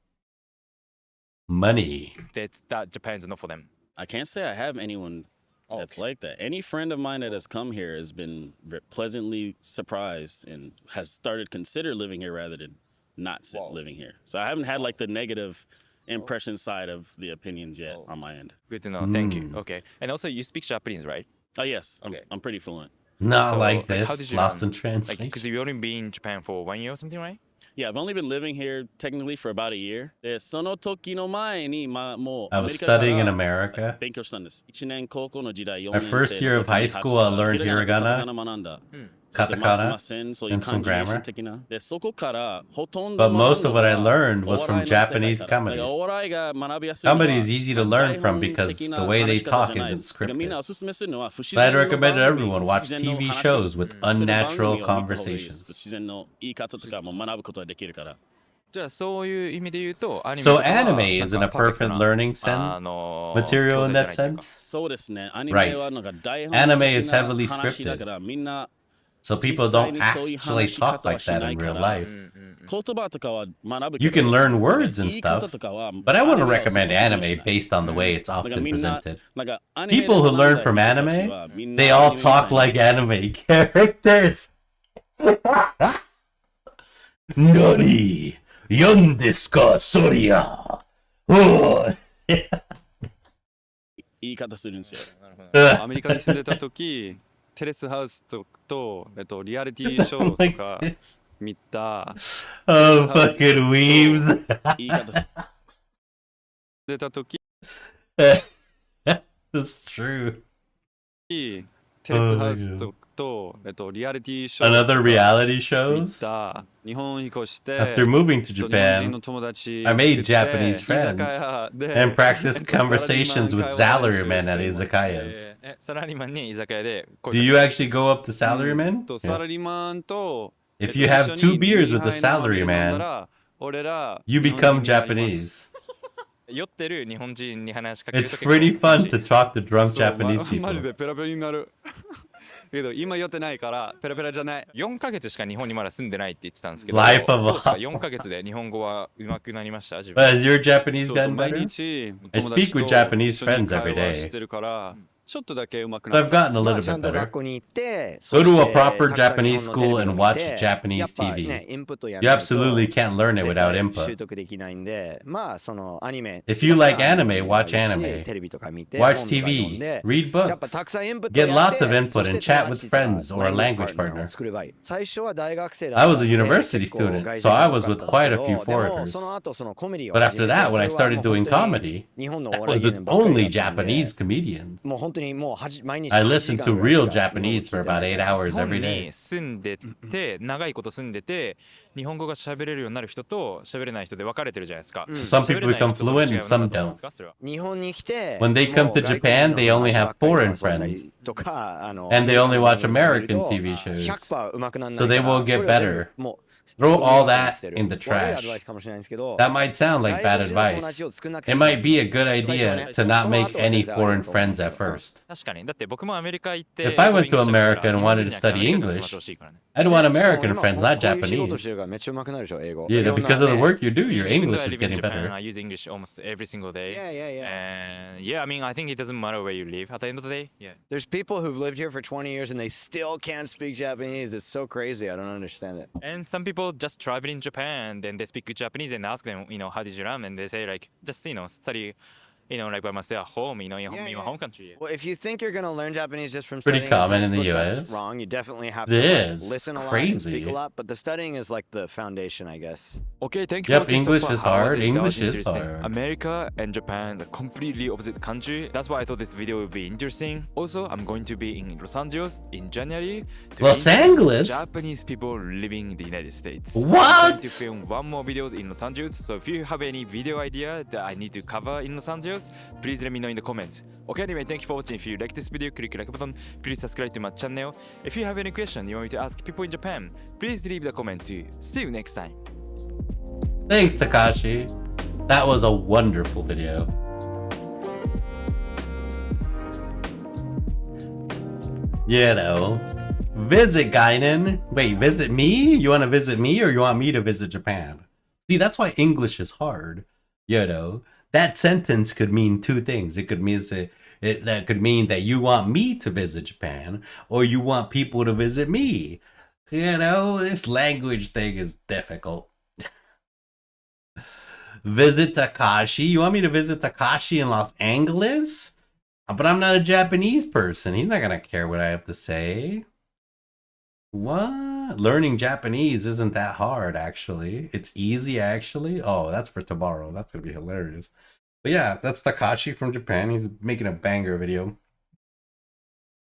[SPEAKER 1] Money.
[SPEAKER 7] that Japan is not for them?
[SPEAKER 8] I can't say I have anyone that's like that. Any friend of mine that has come here has been pleasantly surprised and has started consider living here rather than not living here. So I haven't had like the negative impression side of the opinions yet on my end.
[SPEAKER 7] Good to know. Thank you. Okay. And also, you speak Japanese, right?
[SPEAKER 8] Oh yes, I'm pretty fluent.
[SPEAKER 1] Not
[SPEAKER 7] So,
[SPEAKER 1] like
[SPEAKER 7] how
[SPEAKER 1] this.
[SPEAKER 7] did you
[SPEAKER 1] Lost in
[SPEAKER 7] Like,
[SPEAKER 1] translation.
[SPEAKER 7] because you've only been in Japan for 1 year or something, right?
[SPEAKER 8] Yeah, I've only been living here technically for about a year. で、その時の前に、もう
[SPEAKER 1] I was studying in America.
[SPEAKER 8] 勉強したんです。1年高校の時代、4
[SPEAKER 1] My
[SPEAKER 8] 年
[SPEAKER 1] first
[SPEAKER 8] 生の
[SPEAKER 1] year of
[SPEAKER 8] 時に
[SPEAKER 1] high school, I learned
[SPEAKER 8] ひらがなとカタカ
[SPEAKER 1] hiragana.
[SPEAKER 8] ナ学んだ。そして
[SPEAKER 1] Katakana
[SPEAKER 8] ますません、そういう
[SPEAKER 1] and some
[SPEAKER 8] 感じに
[SPEAKER 1] grammar.
[SPEAKER 8] 的な。で、そこからほとん
[SPEAKER 1] But
[SPEAKER 8] ど
[SPEAKER 1] most
[SPEAKER 8] 学
[SPEAKER 1] of
[SPEAKER 8] ぶ
[SPEAKER 1] what
[SPEAKER 8] の
[SPEAKER 1] I
[SPEAKER 8] は
[SPEAKER 1] learned
[SPEAKER 8] お
[SPEAKER 1] was from
[SPEAKER 8] 笑いの世界
[SPEAKER 1] Japanese
[SPEAKER 8] から。だから
[SPEAKER 1] comedy.
[SPEAKER 8] お笑いが学びやすいのは
[SPEAKER 1] Comedy is easy to learn
[SPEAKER 8] 台
[SPEAKER 1] from
[SPEAKER 8] 本
[SPEAKER 1] because
[SPEAKER 8] 的
[SPEAKER 1] the
[SPEAKER 8] な
[SPEAKER 1] way
[SPEAKER 8] 話
[SPEAKER 1] they
[SPEAKER 8] し方
[SPEAKER 1] talk
[SPEAKER 8] じゃない
[SPEAKER 1] isn't
[SPEAKER 8] です。だからみんな
[SPEAKER 1] scripted.
[SPEAKER 8] おすすめするのは不自
[SPEAKER 1] So I'd
[SPEAKER 8] 然の
[SPEAKER 1] recommend
[SPEAKER 8] 番組
[SPEAKER 1] everyone
[SPEAKER 8] 不
[SPEAKER 1] watch
[SPEAKER 8] 自然の
[SPEAKER 1] TV
[SPEAKER 8] 話
[SPEAKER 1] shows with
[SPEAKER 8] その番
[SPEAKER 1] unnatural
[SPEAKER 8] 組を見た方がいいです
[SPEAKER 1] conversations.
[SPEAKER 8] 自然の言い方とかも学ぶことができるから。
[SPEAKER 7] じゃあそういう意味で言うと、アニメ
[SPEAKER 1] So
[SPEAKER 7] とかは
[SPEAKER 1] anime
[SPEAKER 7] なん
[SPEAKER 1] is in
[SPEAKER 7] か
[SPEAKER 1] a
[SPEAKER 7] パーフェクト
[SPEAKER 1] perfect
[SPEAKER 7] な
[SPEAKER 1] learning
[SPEAKER 7] 教
[SPEAKER 1] material in
[SPEAKER 7] 材じゃ
[SPEAKER 1] that
[SPEAKER 7] ないというか。
[SPEAKER 1] sense.
[SPEAKER 8] そうですね。アニメはなんか台本
[SPEAKER 1] Anime is
[SPEAKER 8] 的な
[SPEAKER 1] heavily
[SPEAKER 8] 話だ
[SPEAKER 1] scripted.
[SPEAKER 8] からみんな
[SPEAKER 1] So people
[SPEAKER 8] 実際
[SPEAKER 1] don't
[SPEAKER 8] にそういう
[SPEAKER 1] actually
[SPEAKER 8] 話し
[SPEAKER 1] talk
[SPEAKER 8] 方は
[SPEAKER 1] like
[SPEAKER 8] し
[SPEAKER 1] that
[SPEAKER 8] な
[SPEAKER 1] in
[SPEAKER 8] いか
[SPEAKER 1] real
[SPEAKER 8] ら
[SPEAKER 1] life.
[SPEAKER 8] 言葉とかは学ぶ
[SPEAKER 1] You
[SPEAKER 8] け
[SPEAKER 1] can
[SPEAKER 8] ど
[SPEAKER 1] learn words
[SPEAKER 8] 言
[SPEAKER 1] and
[SPEAKER 8] い方
[SPEAKER 1] stuff,
[SPEAKER 8] とかは
[SPEAKER 1] but I
[SPEAKER 8] アニ
[SPEAKER 1] want to
[SPEAKER 8] メはそう
[SPEAKER 1] recommend
[SPEAKER 8] そうし
[SPEAKER 1] anime
[SPEAKER 8] ない
[SPEAKER 1] based on the way it's
[SPEAKER 8] だから
[SPEAKER 1] often
[SPEAKER 8] みんな
[SPEAKER 1] presented.
[SPEAKER 8] なんかアニメで
[SPEAKER 1] People who
[SPEAKER 8] 学ん
[SPEAKER 1] learn
[SPEAKER 8] だ
[SPEAKER 1] from
[SPEAKER 8] 人たち
[SPEAKER 1] anime,
[SPEAKER 8] はみんな
[SPEAKER 1] they
[SPEAKER 8] ア
[SPEAKER 1] all
[SPEAKER 8] ニメみたい
[SPEAKER 1] talk
[SPEAKER 8] に
[SPEAKER 1] like anime characters. Nani? Yon desu ka, Soria? Oh.
[SPEAKER 8] 言い方するんですよ。
[SPEAKER 9] アメリカに住んでた時テレスハウスと、リアリティショー
[SPEAKER 1] Like
[SPEAKER 9] とか
[SPEAKER 1] this.
[SPEAKER 9] 見た
[SPEAKER 1] Oh, fucking weaves.
[SPEAKER 8] 言い方
[SPEAKER 9] 出た時
[SPEAKER 1] That's true.
[SPEAKER 9] テレスハウスと、リアリティショー
[SPEAKER 1] Another reality
[SPEAKER 9] 見
[SPEAKER 1] shows.
[SPEAKER 9] た日本に越して
[SPEAKER 1] After moving to
[SPEAKER 9] 日本人の
[SPEAKER 1] Japan,
[SPEAKER 9] 友達
[SPEAKER 1] I made
[SPEAKER 9] 作って
[SPEAKER 1] Japanese
[SPEAKER 9] 居酒
[SPEAKER 1] friends
[SPEAKER 9] 屋で
[SPEAKER 1] and practiced
[SPEAKER 9] サラリーマン
[SPEAKER 1] conversations with
[SPEAKER 9] 会話練習
[SPEAKER 1] salarymen
[SPEAKER 9] して
[SPEAKER 1] at
[SPEAKER 9] います
[SPEAKER 1] izakayas.
[SPEAKER 7] サラリーマンに居酒屋で
[SPEAKER 1] Do you actually go up to salarymen?
[SPEAKER 9] サ
[SPEAKER 1] Yeah.
[SPEAKER 9] ラリーマンと
[SPEAKER 1] If you have
[SPEAKER 9] 一緒
[SPEAKER 1] two
[SPEAKER 9] に
[SPEAKER 1] beers with
[SPEAKER 9] 二
[SPEAKER 1] the
[SPEAKER 9] 杯のビール飲んだ
[SPEAKER 1] salaryman,
[SPEAKER 9] ら俺ら
[SPEAKER 1] you
[SPEAKER 9] 日本
[SPEAKER 1] become
[SPEAKER 9] 人になります
[SPEAKER 1] Japanese.
[SPEAKER 7] 酔ってる日本人に話しかける
[SPEAKER 1] It's
[SPEAKER 7] と
[SPEAKER 1] pretty
[SPEAKER 7] 結構楽
[SPEAKER 1] fun
[SPEAKER 7] しい
[SPEAKER 1] to talk to drunk
[SPEAKER 9] そう
[SPEAKER 1] Japanese
[SPEAKER 9] マ
[SPEAKER 1] people.
[SPEAKER 9] ジでペラペラになるけど今酔ってないからペラペラじゃない
[SPEAKER 7] 4ヶ月しか日本にまだ住んでないって言ってたんですけど
[SPEAKER 1] Life of a-
[SPEAKER 7] どうですか4ヶ月で日本語は上手くなりました自分
[SPEAKER 1] Has your Japanese
[SPEAKER 9] そう
[SPEAKER 1] gotten
[SPEAKER 9] 毎
[SPEAKER 1] better?
[SPEAKER 9] 日
[SPEAKER 1] I
[SPEAKER 9] 友
[SPEAKER 1] speak
[SPEAKER 9] 達と
[SPEAKER 1] with Japanese
[SPEAKER 9] 一緒に
[SPEAKER 1] friends every
[SPEAKER 9] 会話
[SPEAKER 1] day.
[SPEAKER 9] してるからちょっとだけ上手く
[SPEAKER 1] So
[SPEAKER 9] な
[SPEAKER 1] I've
[SPEAKER 9] る
[SPEAKER 1] gotten a
[SPEAKER 2] まあ
[SPEAKER 1] little
[SPEAKER 2] ちゃ
[SPEAKER 1] bit
[SPEAKER 2] んと
[SPEAKER 1] better.
[SPEAKER 2] 学校に行って、
[SPEAKER 1] Go to a
[SPEAKER 2] そして
[SPEAKER 1] proper
[SPEAKER 2] たくさん
[SPEAKER 1] Japanese
[SPEAKER 2] 日本のテレ
[SPEAKER 1] school
[SPEAKER 2] ビ
[SPEAKER 1] and
[SPEAKER 2] を見
[SPEAKER 1] watch
[SPEAKER 2] て
[SPEAKER 1] Japanese
[SPEAKER 2] やっぱ
[SPEAKER 1] TV.
[SPEAKER 2] ね、インプットや
[SPEAKER 1] You
[SPEAKER 2] らないと
[SPEAKER 1] absolutely can't learn it
[SPEAKER 2] 絶
[SPEAKER 1] without
[SPEAKER 2] 対
[SPEAKER 1] input.
[SPEAKER 2] 習得できないんで、まあそのアニメ
[SPEAKER 1] If you like
[SPEAKER 2] 好きだから
[SPEAKER 1] anime, watch
[SPEAKER 2] 見ればいいし
[SPEAKER 1] anime.
[SPEAKER 2] テレビとか見て
[SPEAKER 1] Watch
[SPEAKER 2] 本とか読ん
[SPEAKER 1] TV,
[SPEAKER 2] で
[SPEAKER 1] read
[SPEAKER 2] やっぱ
[SPEAKER 1] books.
[SPEAKER 2] たくさんインプット
[SPEAKER 1] Get
[SPEAKER 2] やって
[SPEAKER 1] lots of input
[SPEAKER 2] そして
[SPEAKER 1] and chat
[SPEAKER 2] 友
[SPEAKER 1] with
[SPEAKER 2] 達とか
[SPEAKER 1] friends or a language
[SPEAKER 2] パートナー
[SPEAKER 1] partner.
[SPEAKER 2] を作ればいい。最初は大学生だ
[SPEAKER 1] I
[SPEAKER 2] った
[SPEAKER 1] was a
[SPEAKER 2] んで
[SPEAKER 1] university
[SPEAKER 2] 結構
[SPEAKER 1] student,
[SPEAKER 2] 外
[SPEAKER 1] so
[SPEAKER 2] 人
[SPEAKER 1] I
[SPEAKER 2] が
[SPEAKER 1] was
[SPEAKER 2] 多
[SPEAKER 1] with
[SPEAKER 2] かった
[SPEAKER 1] quite
[SPEAKER 2] ん
[SPEAKER 1] a
[SPEAKER 2] です
[SPEAKER 1] few
[SPEAKER 2] けど、でも
[SPEAKER 1] foreigners.
[SPEAKER 2] その後そのコメディを
[SPEAKER 1] But
[SPEAKER 2] 始め
[SPEAKER 1] after
[SPEAKER 2] て
[SPEAKER 1] that,
[SPEAKER 2] そ
[SPEAKER 1] when
[SPEAKER 2] れ
[SPEAKER 1] I
[SPEAKER 2] は
[SPEAKER 1] started
[SPEAKER 2] もう
[SPEAKER 1] doing
[SPEAKER 2] 本当に
[SPEAKER 1] comedy,
[SPEAKER 2] 日本のお
[SPEAKER 1] I
[SPEAKER 2] 笑い
[SPEAKER 1] was
[SPEAKER 2] 芸
[SPEAKER 1] with
[SPEAKER 2] 人ばっかり
[SPEAKER 1] only
[SPEAKER 2] だったんで
[SPEAKER 1] Japanese comedians.
[SPEAKER 2] もう本当にもう毎日
[SPEAKER 1] I
[SPEAKER 2] 8
[SPEAKER 1] listened
[SPEAKER 2] 時
[SPEAKER 1] to
[SPEAKER 2] 間ぐらいし
[SPEAKER 1] real
[SPEAKER 2] か日本語
[SPEAKER 1] Japanese
[SPEAKER 2] 聞い
[SPEAKER 1] for
[SPEAKER 2] てな
[SPEAKER 1] about
[SPEAKER 2] い
[SPEAKER 1] 8 hours
[SPEAKER 2] から
[SPEAKER 7] 日本
[SPEAKER 1] every day.
[SPEAKER 7] に住んでて長いこと住んでて日本語が喋れるようになる人と喋れない人で分かれてるじゃないですか。
[SPEAKER 1] So some people become fluent and some don't.
[SPEAKER 2] 日本に来て
[SPEAKER 1] When they come to Japan, they only have foreign friends.
[SPEAKER 2] とか
[SPEAKER 1] And they only watch American TV shows.
[SPEAKER 2] 100% 上手くならない
[SPEAKER 1] So they
[SPEAKER 2] から
[SPEAKER 1] won't get
[SPEAKER 2] それを全部
[SPEAKER 1] better.
[SPEAKER 2] もう
[SPEAKER 1] Throw all
[SPEAKER 2] 悪い
[SPEAKER 1] that in the
[SPEAKER 2] アドバイ
[SPEAKER 1] trash.
[SPEAKER 2] スかもしれないんですけど
[SPEAKER 1] That might sound like bad
[SPEAKER 2] 外国人の友
[SPEAKER 1] advice.
[SPEAKER 2] 達を作んなく
[SPEAKER 1] It
[SPEAKER 2] ていい
[SPEAKER 1] might be a good
[SPEAKER 2] 最初はね
[SPEAKER 1] idea to not
[SPEAKER 2] その
[SPEAKER 1] make
[SPEAKER 2] 後は
[SPEAKER 1] any
[SPEAKER 2] 全然あり
[SPEAKER 1] foreign
[SPEAKER 2] だと思うんで
[SPEAKER 1] friends
[SPEAKER 2] すよ
[SPEAKER 1] at first.
[SPEAKER 7] 確かにだって僕もアメリカ行って
[SPEAKER 1] If I went to
[SPEAKER 7] 英語勉強した
[SPEAKER 1] America and
[SPEAKER 7] ら
[SPEAKER 1] wanted to
[SPEAKER 7] 日本人には
[SPEAKER 1] study
[SPEAKER 7] アメリカの
[SPEAKER 1] English,
[SPEAKER 7] 友達欲しいからね
[SPEAKER 1] I'd want
[SPEAKER 2] しかも
[SPEAKER 1] American
[SPEAKER 2] 今
[SPEAKER 1] friends,
[SPEAKER 2] こ
[SPEAKER 1] not
[SPEAKER 2] ういう仕事
[SPEAKER 1] Japanese.
[SPEAKER 2] してるからめっちゃ上手くなるでしょ英語
[SPEAKER 1] Yeah,
[SPEAKER 2] いろんな
[SPEAKER 1] because of the
[SPEAKER 2] ね
[SPEAKER 1] work you do, your
[SPEAKER 7] Even though
[SPEAKER 1] English
[SPEAKER 7] I
[SPEAKER 1] is
[SPEAKER 7] live in
[SPEAKER 1] getting
[SPEAKER 7] Japan,
[SPEAKER 1] better.
[SPEAKER 7] I use English almost every single day.
[SPEAKER 2] Yeah.
[SPEAKER 7] And yeah, I mean, I think it doesn't matter where you live. At the end of the day, yeah.
[SPEAKER 2] There's people who've lived here for 20 years and they still can't speak Japanese. It's so crazy. I don't understand it.
[SPEAKER 7] And some people just travel in Japan, then they speak Japanese and ask them, how did you learn? And they say like, just study, like by myself at home, in your
[SPEAKER 2] Yeah.
[SPEAKER 7] home country.
[SPEAKER 2] Well, if you think you're gonna learn Japanese just from
[SPEAKER 1] Pretty
[SPEAKER 2] studying
[SPEAKER 1] common
[SPEAKER 2] a
[SPEAKER 1] in the
[SPEAKER 2] textbook, that's
[SPEAKER 1] US.
[SPEAKER 2] wrong. You definitely have
[SPEAKER 1] It
[SPEAKER 2] to
[SPEAKER 1] is.
[SPEAKER 2] listen a lot and speak
[SPEAKER 1] Crazy.
[SPEAKER 2] a lot. But the studying is like the foundation, I guess.
[SPEAKER 7] Okay, thank you
[SPEAKER 1] Yep,
[SPEAKER 7] for watching
[SPEAKER 1] English
[SPEAKER 7] so far.
[SPEAKER 1] is
[SPEAKER 7] How was
[SPEAKER 1] hard.
[SPEAKER 7] it? That
[SPEAKER 1] English
[SPEAKER 7] was
[SPEAKER 1] is
[SPEAKER 7] interesting.
[SPEAKER 1] hard.
[SPEAKER 7] America and Japan, the completely opposite country. That's why I thought this video would be interesting. Also, I'm going to be in Los Angeles in January to
[SPEAKER 1] Los
[SPEAKER 7] interview
[SPEAKER 1] Angeles?
[SPEAKER 7] Japanese people living in the United States. I'm
[SPEAKER 1] What?
[SPEAKER 7] going to film one more video in Los Angeles. So if you have any video idea that I need to cover in Los Angeles, please let me know in the comments. Okay, anyway, thank you for watching. If you like this video, click like button. Please subscribe to my channel. If you have any question you want me to ask people in Japan, please leave the comment too. See you next time.
[SPEAKER 1] Thanks, Takashi. That was a wonderful video. Visit Gaignun. Wait, visit me? You want to visit me or you want me to visit Japan? See, that's why English is hard. That sentence could mean two things. It could mean that could mean that you want me to visit Japan or you want people to visit me. This language thing is difficult. Visit Takashi? You want me to visit Takashi in Los Angeles? But I'm not a Japanese person. He's not gonna care what I have to say. What? Learning Japanese isn't that hard, actually. It's easy, actually. Oh, that's for tomorrow. That's gonna be hilarious. But yeah, that's Takashi from Japan. He's making a banger video.